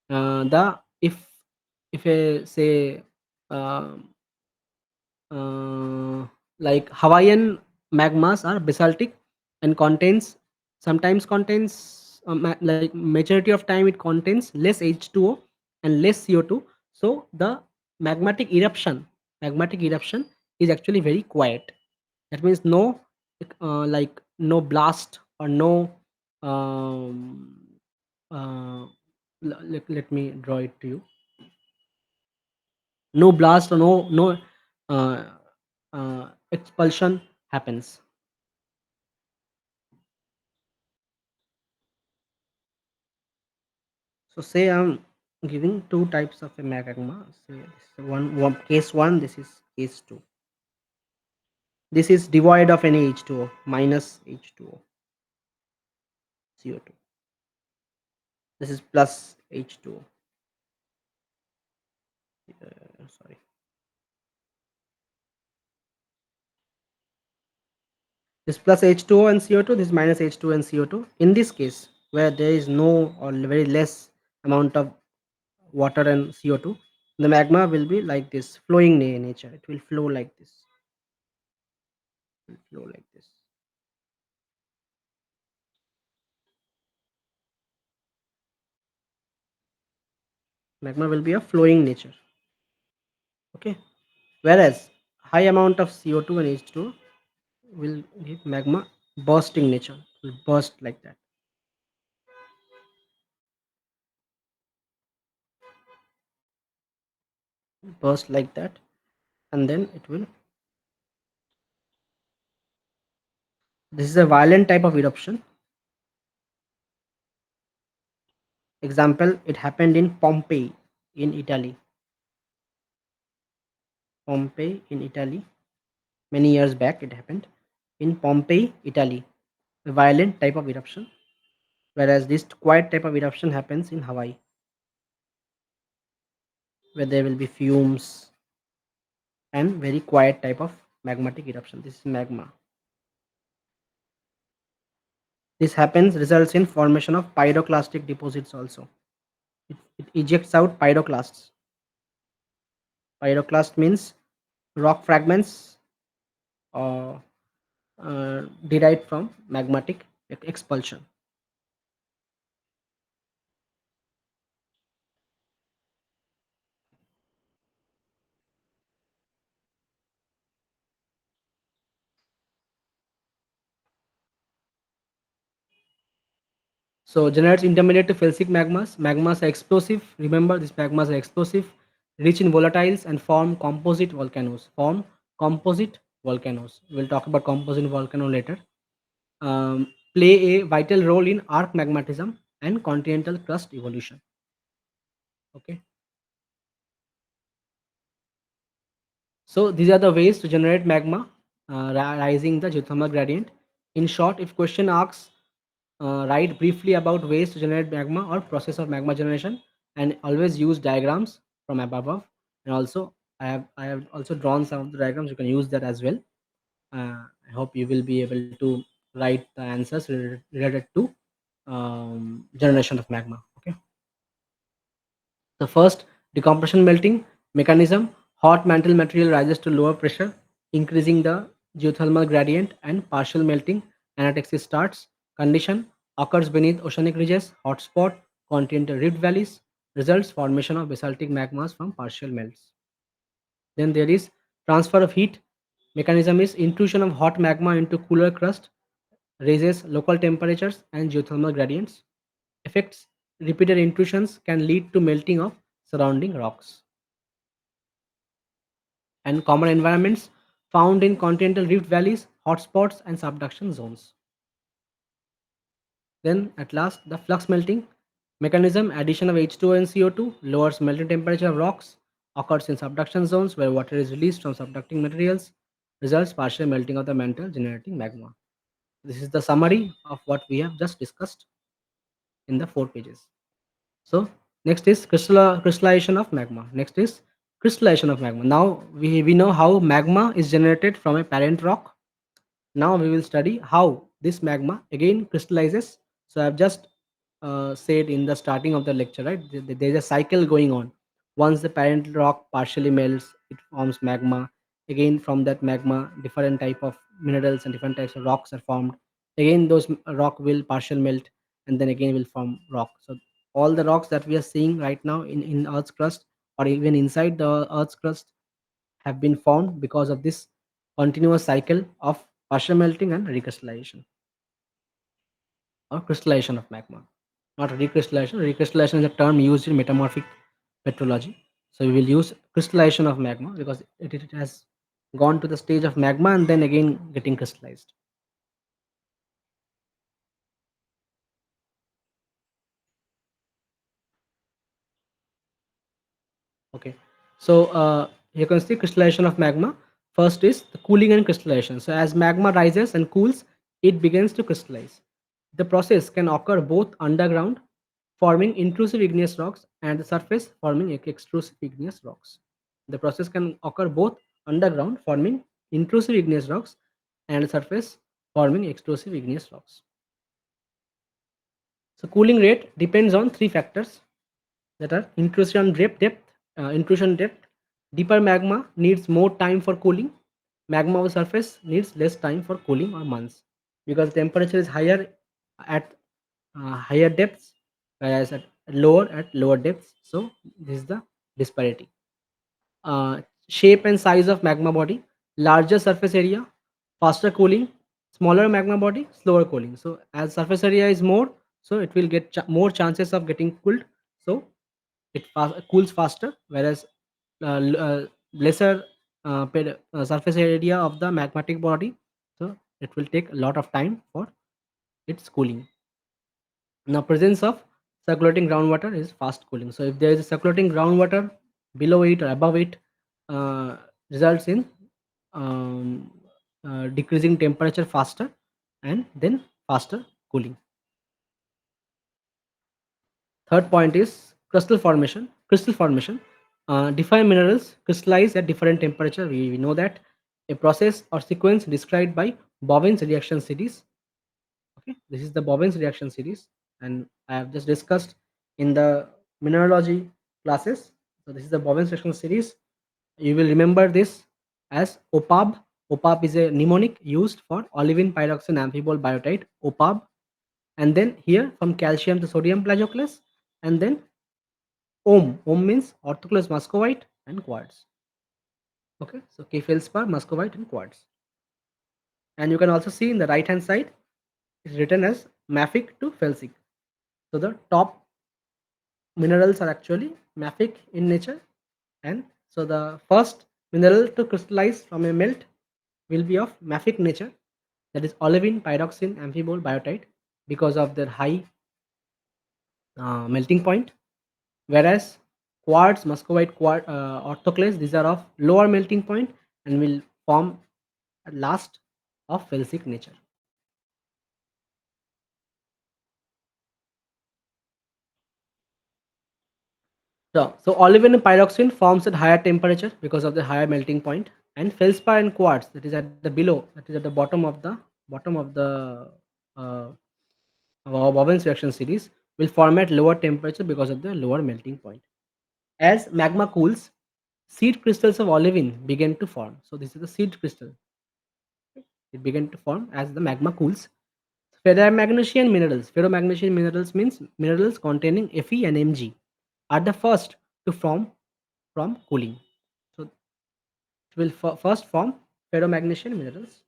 the if a say um uh, like Hawaiian magmas are basaltic and contains like majority of time it contains less H2O and less CO2. So the magmatic eruption is actually very quiet. That means no like no blast or no um, let me draw it to you. No blast or no uh, expulsion happens. So say I'm giving two types of a magma. Say this one case one, this is case two. This is devoid of any H2O, minus H2O, CO2. This is plus H2O. Sorry. This plus H2O and CO2, this minus H2O and CO2. In this case, where there is no or very less amount of water and CO2, the magma will be like this, flowing nature. It will flow like this. It will flow like this. Magma will be a flowing nature. Okay. Whereas high amount of CO2 and H2O will give magma bursting nature. It will burst like that. Burst like that. And then it will. This is a violent type of eruption. Example, it happened in Pompeii in Italy. Pompeii in Italy. Many years back it happened. In Pompeii, Italy. A violent type of eruption whereas this quiet type of eruption happens in Hawaii, where there will be fumes and very quiet type of magmatic eruption. This is magma. This happens results in formation of pyroclastic deposits also. It ejects out pyroclasts. Pyroclast means rock fragments uh, derived from magmatic expulsion. So generates intermediate to felsic magmas. Magmas are explosive. Remember, these magmas are explosive, rich in volatiles, and form composite volcanoes. Form composite volcanoes. We'll talk about composite volcano later. Play a vital role in arc magmatism and continental crust evolution. Okay. So these are the ways to generate magma, rising the geothermal gradient. In short, if question asks, write briefly about ways to generate magma or process of magma generation, and always use diagrams from above. And also, I have also drawn some of the diagrams. You can use that as well. I hope you will be able to write the answers related to generation of magma. Okay. The first, decompression melting mechanism, hot mantle material rises to lower pressure, increasing the geothermal gradient, and partial melting anataxis starts. Condition occurs beneath oceanic ridges, hotspot, continental rift valleys, results formation of basaltic magmas from partial melts. Then there is transfer of heat mechanism is intrusion of hot magma into cooler crust, raises local temperatures and geothermal gradients. Effects repeated intrusions can lead to melting of surrounding rocks. And common environments found in continental rift valleys, hotspots, and subduction zones. Then, at last, the flux melting mechanism addition of H2O and CO2 lowers melting temperature of rocks, occurs in subduction zones where water is released from subducting materials, results partial melting of the mantle, generating magma. This is the summary of what we have just discussed in the 4 pages. So, next is crystallization of magma. Next is crystallization of magma. Now, we know how magma is generated from a parent rock. Now we will study how this magma again crystallizes. So I've just said in the starting of the lecture, right? There's a cycle going on. Once the parent rock partially melts, it forms magma. Again, from that magma, different type of minerals and different types of rocks are formed. Again, those rock will partial melt, and then again will form rock. So all the rocks that we are seeing right now in Earth's crust, or even inside the Earth's crust, have been formed because of this continuous cycle of partial melting and recrystallization or crystallization of magma. Not recrystallization. Recrystallization is a term used in metamorphic petrology. So we will use crystallization of magma because it has gone to the stage of magma and then again getting crystallized. Okay. So you can see crystallization of magma. First is the cooling and crystallization. So as magma rises and cools, it begins to crystallize. The process can occur both underground, forming intrusive igneous rocks, and the surface forming extrusive igneous rocks. The process can occur both underground, forming intrusive igneous rocks, and the surface forming extrusive igneous rocks. So cooling rate depends on three factors that are intrusion depth. Deeper magma needs more time for cooling. Magma on the surface needs less time for cooling or months because temperature is higher at higher depths, whereas at lower depths. So this is the disparity. Shape and size of magma body: larger surface area, faster cooling; smaller magma body, slower cooling. So as surface area is more, so it will get more chances of getting cooled. So cools faster, whereas lesser surface area of the magmatic body, so it will take a lot of time for its cooling. Now presence of circulating groundwater is fast cooling. So if there is a circulating groundwater below it or above it, uh, results in um, decreasing temperature faster and then faster cooling. Third point is crystal formation. Crystal formation. Define minerals crystallize at different temperature. We know that a process or sequence described by Bowen's reaction series. Okay, this is the Bowen's reaction series, and I have just discussed in the mineralogy classes. So this is the Bowen's reaction series. You will remember this as OPAB. OPAB is a mnemonic used for olivine pyroxene amphibole biotite. OPAB, and then here from calcium to sodium plagioclase, and then ohm. Ohm means orthoclase muscovite and quartz. Okay, so K feldspar, muscovite, and quartz. And you can also see in the right hand side it's written as mafic to felsic. So the top minerals are actually mafic in nature, and so the first mineral to crystallize from a melt will be of mafic nature, that is olivine pyroxene amphibole biotite, because of their high melting point, whereas quartz, muscovite, orthoclase, these are of lower melting point and will form at last of felsic nature. So olivine and pyroxene forms at higher temperature because of the higher melting point, and feldspar and quartz, that is at the below, that is at the bottom of the uh, Bowen's reaction series, will form at lower temperature because of the lower melting point. As magma cools, seed crystals of olivine begin to form. So this is the seed crystal. It began to form as the magma cools. Ferromagnesian minerals. Ferromagnesian minerals means minerals containing Fe and Mg are the first to form from cooling. So it will first form ferromagnesian minerals.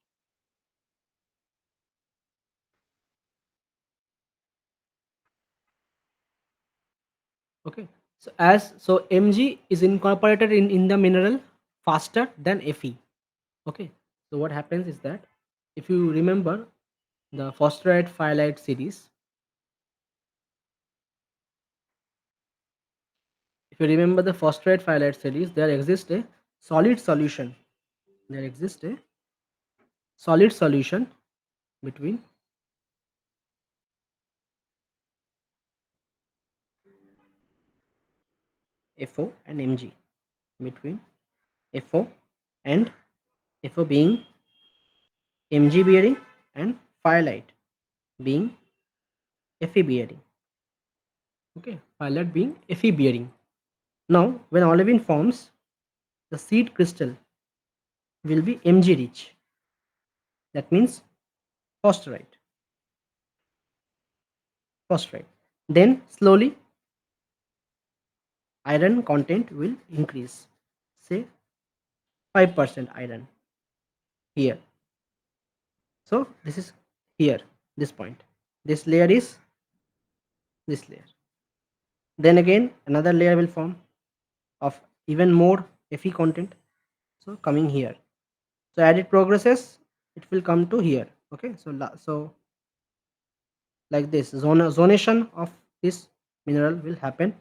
Okay. So Mg is incorporated in the mineral faster than Fe. Okay. So what happens is that if you remember the phosphorite phyllite series, if you remember the phosphorite phyllite series, there exists a solid solution. There exists a solid solution between FO and Mg. Between FO and FO being Mg bearing and phyllite being Fe bearing. Okay, phyllite being Fe bearing. Now, when olivine forms, the seed crystal will be Mg rich. That means phosphorite. Phosphorite. Then slowly iron content will increase. Say 5% iron here. So this is here, this point. This layer is this layer. Then again another layer will form of even more Fe content. So coming here. So as it progresses, it will come to here. Okay. So like this zonation of this mineral will happen,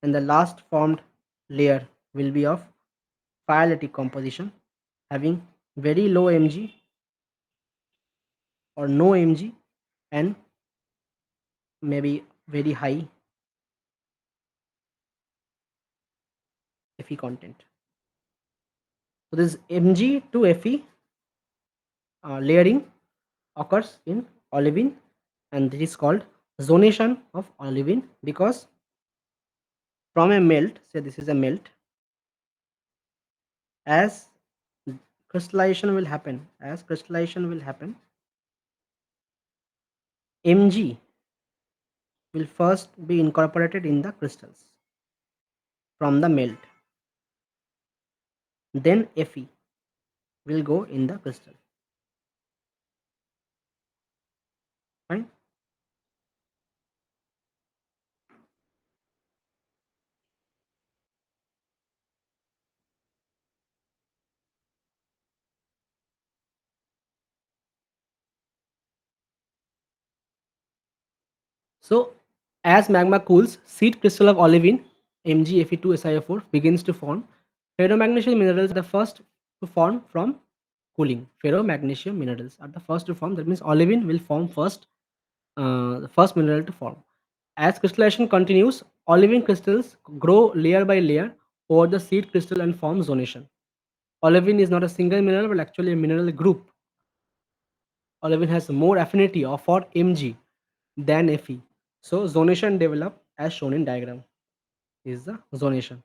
and the last formed layer will be of phyllatic composition, having very low Mg or no Mg, and maybe very high Fe content. So this Mg to Fe layering occurs in olivine, and this is called zonation of olivine, because from a melt, say this is a melt, as crystallization will happen, Mg will first be incorporated in the crystals from the melt, then Fe will go in the crystal. Fine. So as magma cools, seed crystal of olivine MgFe2SiO4 begins to form. Ferromagnesian minerals are the first to form from cooling. Ferromagnesium minerals are the first to form. That means olivine will form first, the first mineral to form. As crystallization continues, olivine crystals grow layer by layer over the seed crystal and form zonation. Olivine is not a single mineral but actually a mineral group. Olivine has more affinity of for Mg than Fe. So zonation develop as shown in diagram is the zonation.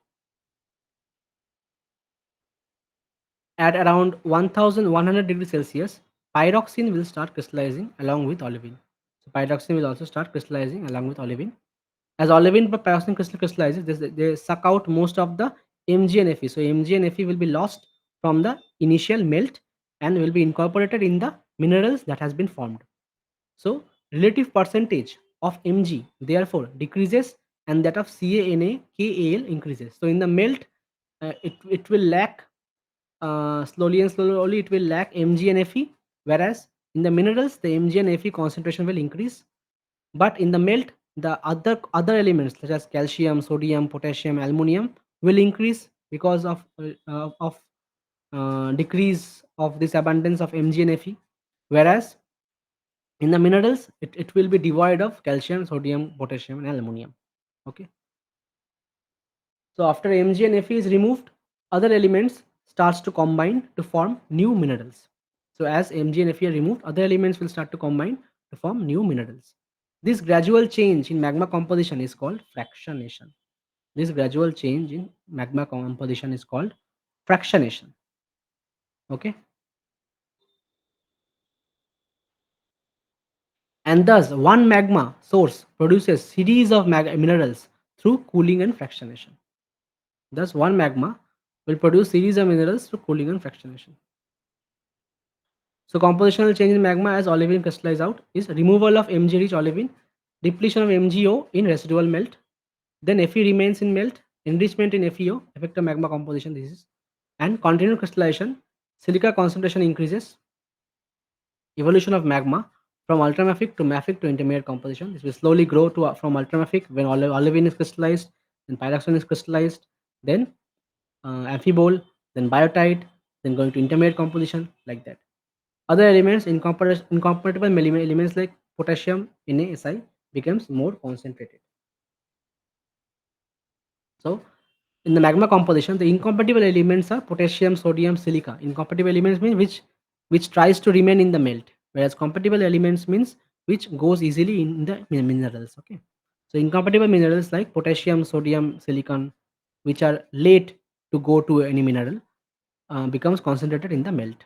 At around 1100 degrees Celsius, pyroxene will start crystallizing along with olivine. So pyroxene will also start crystallizing along with olivine. As olivine but pyroxene crystallizes, they suck out most of the Mg and Fe. So Mg and Fe will be lost from the initial melt and will be incorporated in the minerals that has been formed. So relative percentage of Mg therefore decreases and that of CaNa KAl increases. So in the melt, it will lack slowly and slowly it will lack Mg and Fe, whereas in the minerals the Mg and Fe concentration will increase. But in the melt, the other elements such as calcium, sodium, potassium, aluminum will increase because of decrease of this abundance of Mg and Fe, whereas in the minerals it will be devoid of calcium, sodium, potassium, and aluminum. Okay. So after Mg and Fe is removed, other elements starts to combine to form new minerals. So as Mg and Fe are removed, other elements will start to combine to form new minerals. This gradual change in magma composition is called fractionation. This gradual change in magma composition is called fractionation. Okay. And thus one magma source produces series of minerals through cooling and fractionation. Thus one magma will produce series of minerals through cooling and fractionation. So compositional change in magma as olivine crystallize out is removal of Mg-rich olivine, depletion of MgO in residual melt, then Fe remains in melt, enrichment in FeO, effect of magma composition this is, and continued crystallization, silica concentration increases, evolution of magma from ultramafic to mafic to intermediate composition. This will slowly grow to from ultramafic when olivine is crystallized, then pyroxene is crystallized, then amphibole, then biotite, then going to intermediate composition like that. Other elements, incompatible elements like potassium NaSi becomes more concentrated. So, in the magma composition, the incompatible elements are potassium, sodium, silica. Incompatible elements mean which tries to remain in the melt, whereas compatible elements means which goes easily in the minerals. Okay, so incompatible minerals like potassium, sodium, silicon, which are late to go to any mineral, becomes concentrated in the melt.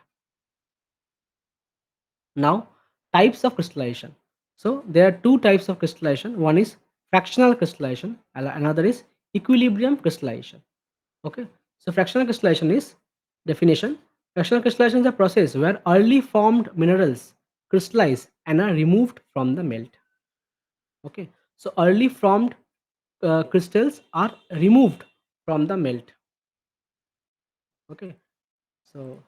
Now, types of crystallization. So, there are two types of crystallization. One is fractional crystallization, another is equilibrium crystallization. Okay. So, fractional crystallization is definition. Fractional crystallization is a process where early formed minerals crystallize and are removed from the melt. Okay. So, early formed crystals are removed from the melt. Okay. So,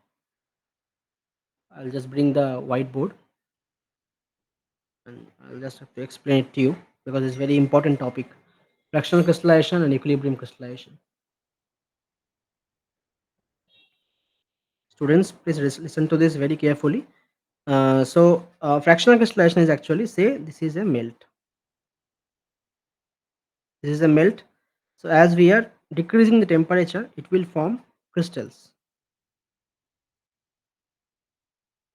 I'll just bring the whiteboard and I'll just have to explain it to you because it's very important topic. Fractional crystallization and equilibrium crystallization. Students, please listen to this very carefully. Fractional crystallization is actually say this is a melt. This is a melt. So as we are decreasing the temperature, it will form crystals,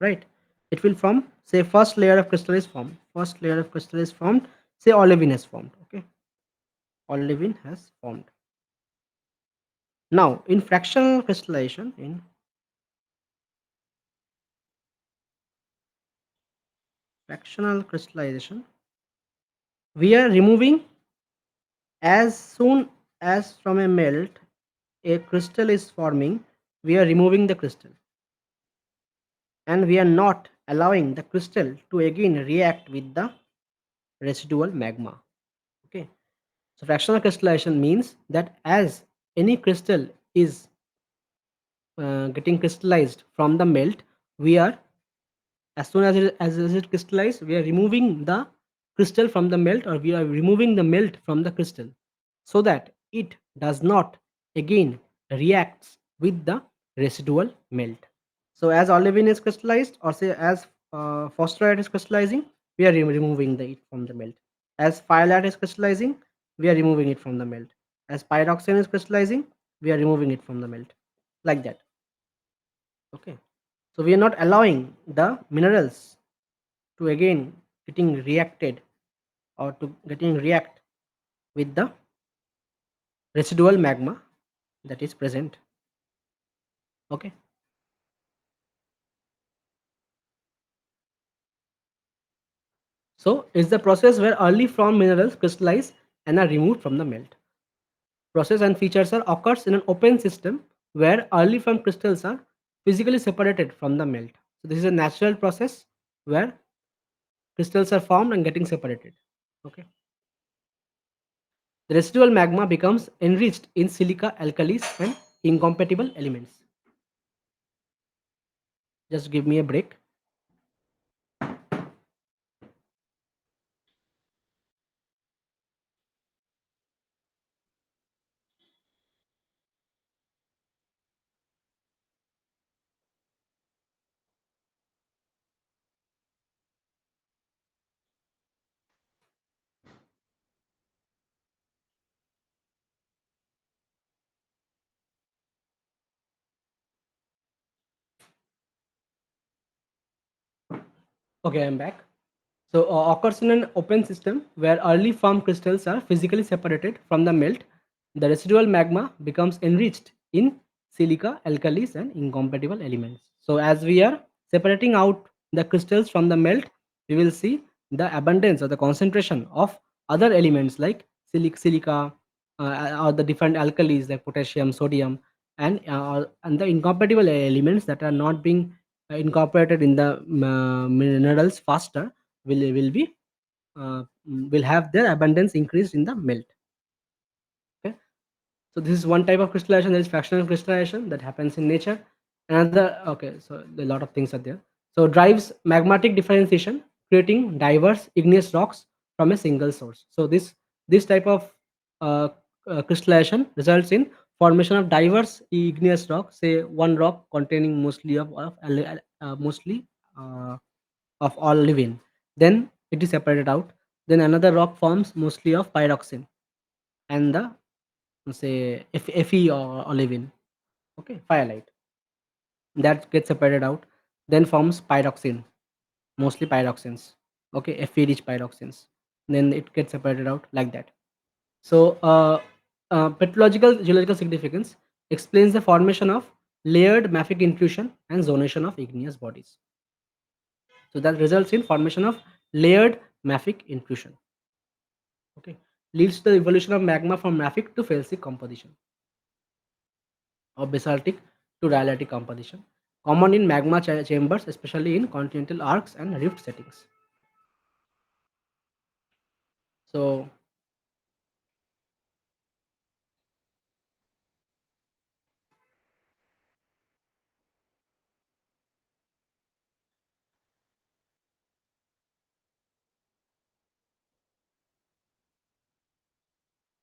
right? It will form. Say first layer of crystal is formed. First layer of crystal is formed. Say olivine has formed. Okay, olivine has formed. Now in fractional crystallization, we are removing as soon as from a melt a crystal is forming, we are removing the crystal and we are not allowing the crystal to again react with the residual magma. Okay, so fractional crystallization means that as any crystal is getting crystallized from the melt, we are as soon as it crystallized, we are removing the crystal from the melt or we are removing the melt from the crystal so that it does not again reacts with the residual melt. So as olivine is crystallized or say as phosphorite is crystallizing, we are removing the it from the melt. As pyrite is crystallizing, we are removing it from the melt. As pyroxene is crystallizing, we are removing it from the melt. Like that. Okay. So we are not allowing the minerals to again getting reacted or to getting react with the residual magma that is present. Okay. So it's the process where early formed minerals crystallize and are removed from the melt. Process and features are occurs in an open system where early formed crystals are physically separated from the melt. So this is a natural process where crystals are formed and getting separated. Okay. The residual magma becomes enriched in silica, alkalis, and incompatible elements. Just give me a break. Okay, I'm back. So occurs in an open system where early formed crystals are physically separated from the melt. The residual magma becomes enriched in silica, alkalis, and incompatible elements. So as we are separating out the crystals from the melt, we will see the abundance or the concentration of other elements like silica or the different alkalis like potassium, sodium, and the incompatible elements that are not being incorporated in the minerals faster will be will have their abundance increased in the melt. Okay. So this is one type of crystallization. There is fractional crystallization that happens in nature. Another, okay, so a lot of things are there. So drives magmatic differentiation, creating diverse igneous rocks from a single source. So this type of uh, crystallization results in formation of diverse igneous rock. Say one rock containing mostly uh, of olivine. Then it is separated out. Then another rock forms mostly of pyroxene and the say Fe or olivine. Okay, firelight that gets separated out, then forms pyroxene, mostly pyroxenes. Okay, Fe rich pyroxenes. Then it gets separated out like that. So petrological geological significance explains the formation of layered mafic intrusion and zonation of igneous bodies. So that results in formation of layered mafic intrusion. Okay, leads to the evolution of magma from mafic to felsic composition or basaltic to rhyolitic composition, common in magma chambers, especially in continental arcs and rift settings. So,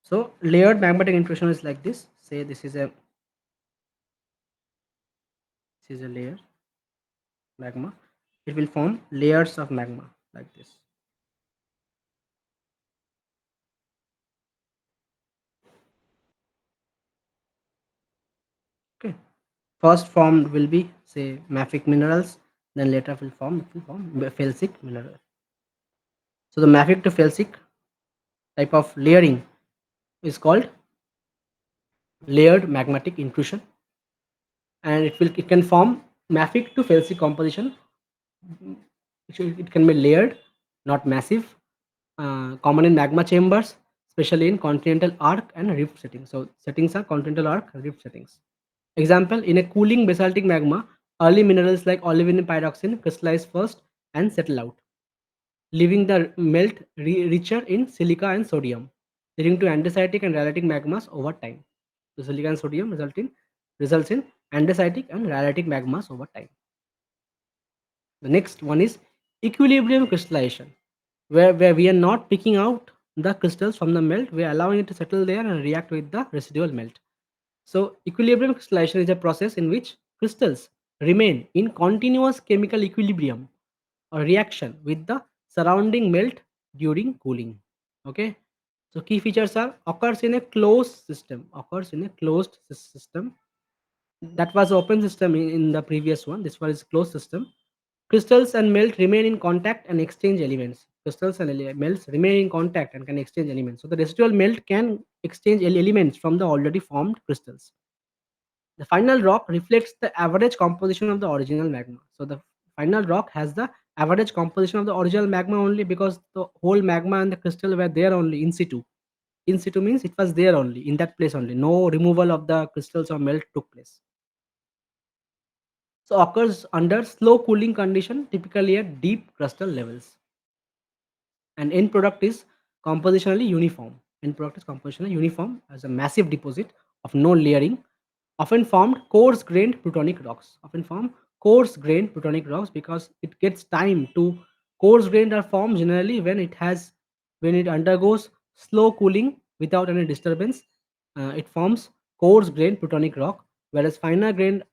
so layered magmatic intrusion is like this. Say this is a layer magma. It will form layers of magma like this. Okay. First formed will be say mafic minerals. Then later it will form felsic mineral. So the mafic to felsic type of layering is called layered magmatic intrusion, and it can form mafic to felsic composition. It can be layered, not massive. Common in magma chambers, especially in continental arc and rift settings. So settings are continental arc, rift settings. Example: in a cooling basaltic magma, early minerals like olivine and pyroxene crystallize first and settle out, leaving the melt richer in silica and sodium, leading to andesitic and rhyolitic magmas over time. So silica and sodium results in andesitic and rhyolitic magmas over time. The next one is equilibrium crystallization, where we are not picking out the crystals from the melt, we are allowing it to settle there and react with the residual melt. So, equilibrium crystallization is a process in which crystals remain in continuous chemical equilibrium or reaction with the surrounding melt during cooling. Okay, so key features are occurs in a closed system, system. That was open system in the previous one. This one is closed system. Crystals and melt remain in contact and exchange elements. Crystals and melts remain in contact and can exchange elements. So the residual melt can exchange elements from the already formed crystals. The final rock reflects the average composition of the original magma. So the final rock has the average composition of the original magma only, because the whole magma and the crystal were there only in situ. In situ means it was there only, in that place only. No removal of the crystals or melt took place. So occurs under slow cooling condition, typically at deep crustal levels. And end product is compositionally uniform. End product is compositionally uniform as a massive deposit of no layering, often formed coarse grained plutonic rocks. Often form coarse grained plutonic rocks because it gets time to coarse grained are formed generally when it undergoes slow cooling without any disturbance. It forms coarse grained plutonic rock, whereas finer grained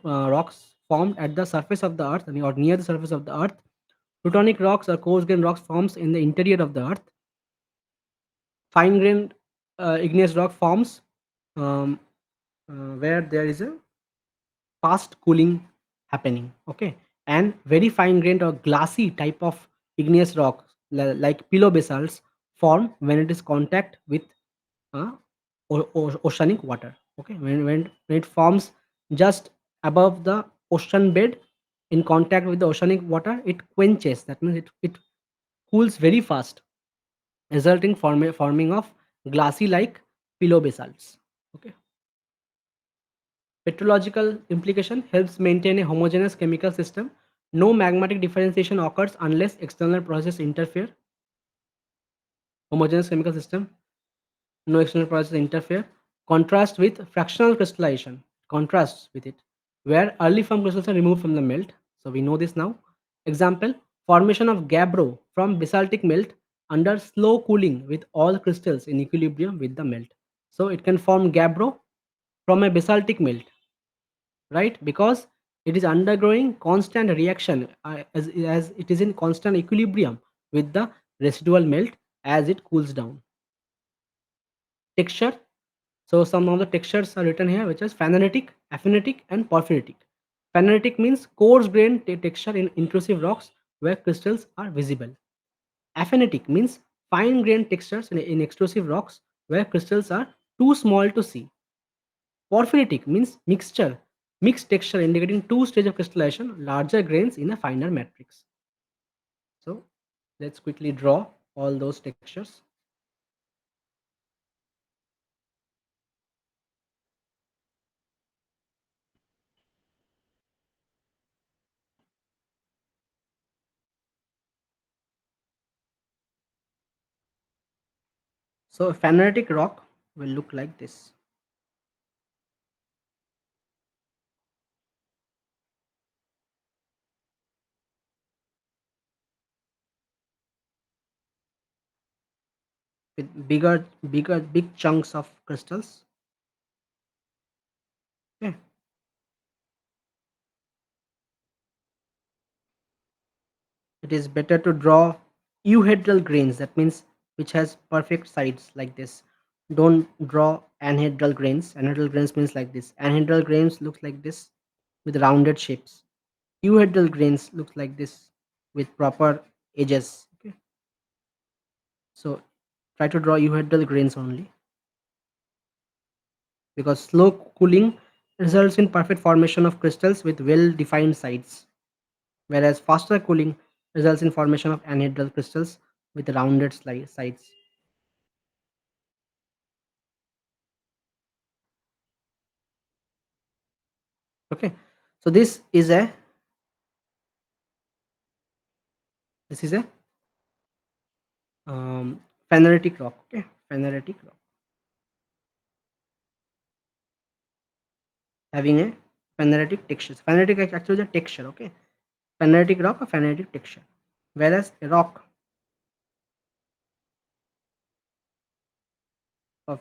rocks formed at the surface of the earth or near the surface of the earth. Plutonic rocks or coarse grained rocks forms in the interior of the earth. Fine grained igneous rock forms um, where there is a fast cooling happening. Okay, and very fine grained or glassy type of igneous rock like pillow basalts form when it is contact with uh, oceanic water. Okay, when it forms just above the ocean bed in contact with the oceanic water, it quenches. That means it cools very fast, resulting forming of glassy like pillow basalts. Okay. Petrological implication helps maintain a homogeneous chemical system. No magmatic differentiation occurs unless external processes interfere. Homogeneous chemical system, no external processes interfere. Contrast with fractional crystallization. Contrasts with it, where early form crystals are removed from the melt. So we know this now. Example: formation of gabbro from basaltic melt under slow cooling with all crystals in equilibrium with the melt. So it can form gabbro from a basaltic melt, right? Because it is undergoing constant reaction, as it is in constant equilibrium with the residual melt as it cools down. Texture. So some of the textures are written here, which is phaneretic, aphanetic, and porphyritic. Phaneretic means coarse grained texture in intrusive rocks where crystals are visible. Aphanetic means fine grained textures in extrusive rocks where crystals are too small to see. Porphyritic means mixed texture indicating two stages of crystallization, larger grains in a finer matrix. So let's quickly draw all those textures. So a phaneretic rock will look like this, with big chunks of crystals. Okay. It is better to draw euhedral grains. That means which has perfect sides like this. Don't draw anhedral grains. Anhedral grains means like this. Anhedral grains looks like this with rounded shapes. Euhedral grains looks like this with proper edges. Okay. So try to draw euhedral grains only, because slow cooling results in perfect formation of crystals with well defined sides, whereas faster cooling results in formation of anhedral crystals with rounded sides. Okay, so this is a um, phaneretic rock. Okay, phaneretic rock having a phaneretic texture. Phaneretic actually is a texture. Okay, phaneretic rock or phaneretic texture, whereas a rock of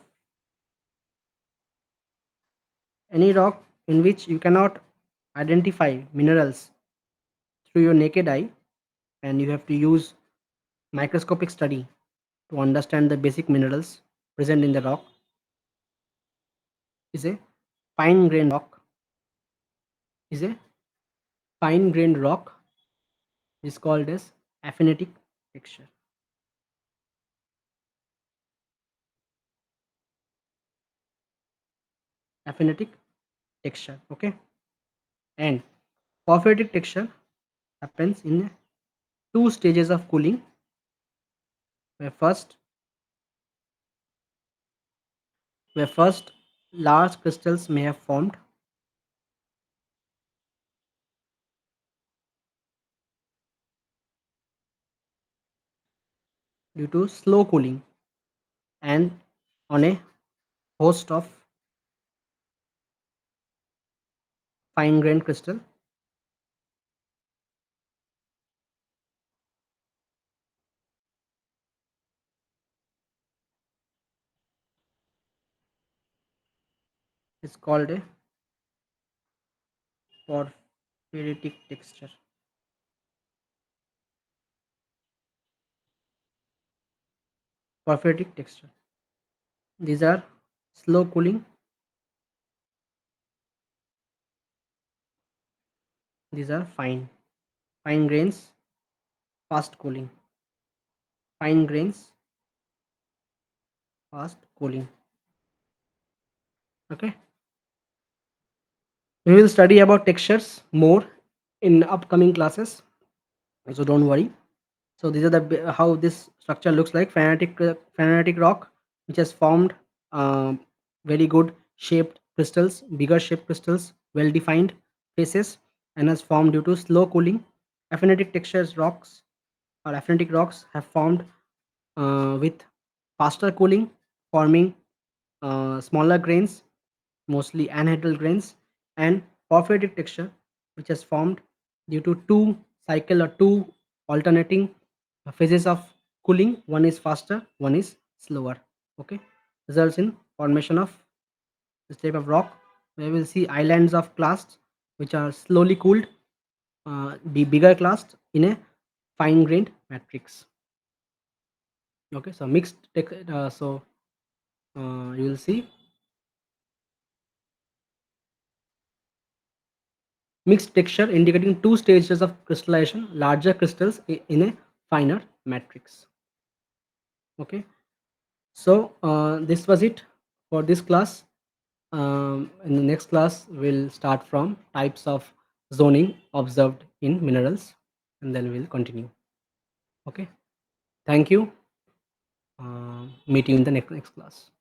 any rock in which you cannot identify minerals through your naked eye and you have to use microscopic study to understand the basic minerals present in the rock is a fine grained rock is a fine grained rock is called as aphanetic texture. Aphanetic texture. Okay. And porphyritic texture happens in two stages of cooling, where first large crystals may have formed due to slow cooling, and on a host of fine grained crystal is called a porphyritic texture. Porphyritic texture. These are slow cooling. These are fine grains, fast cooling. Fine grains, fast cooling. Okay. We will study about textures more in upcoming classes, so don't worry. So these are how this structure looks like. Phenolitic rock, which has formed very good shaped crystals, bigger shaped crystals, well defined faces, and has formed due to slow cooling. Aphanetic textures rocks or aphanetic rocks have formed with faster cooling, forming smaller grains, mostly anhedral grains, and porphyritic texture, which has formed due to two alternating phases of cooling. One is faster, one is slower. Okay, results in formation of this type of rock. We will see islands of clasts which are slowly cooled, be bigger clasts in a fine grained matrix. Okay, so you will see mixed texture indicating two stages of crystallization, larger crystals in a finer matrix. Okay, so this was it for this class. In the next class, we'll start from types of zoning observed in minerals, and then we'll continue. Okay, thank you. Meet you in the next class.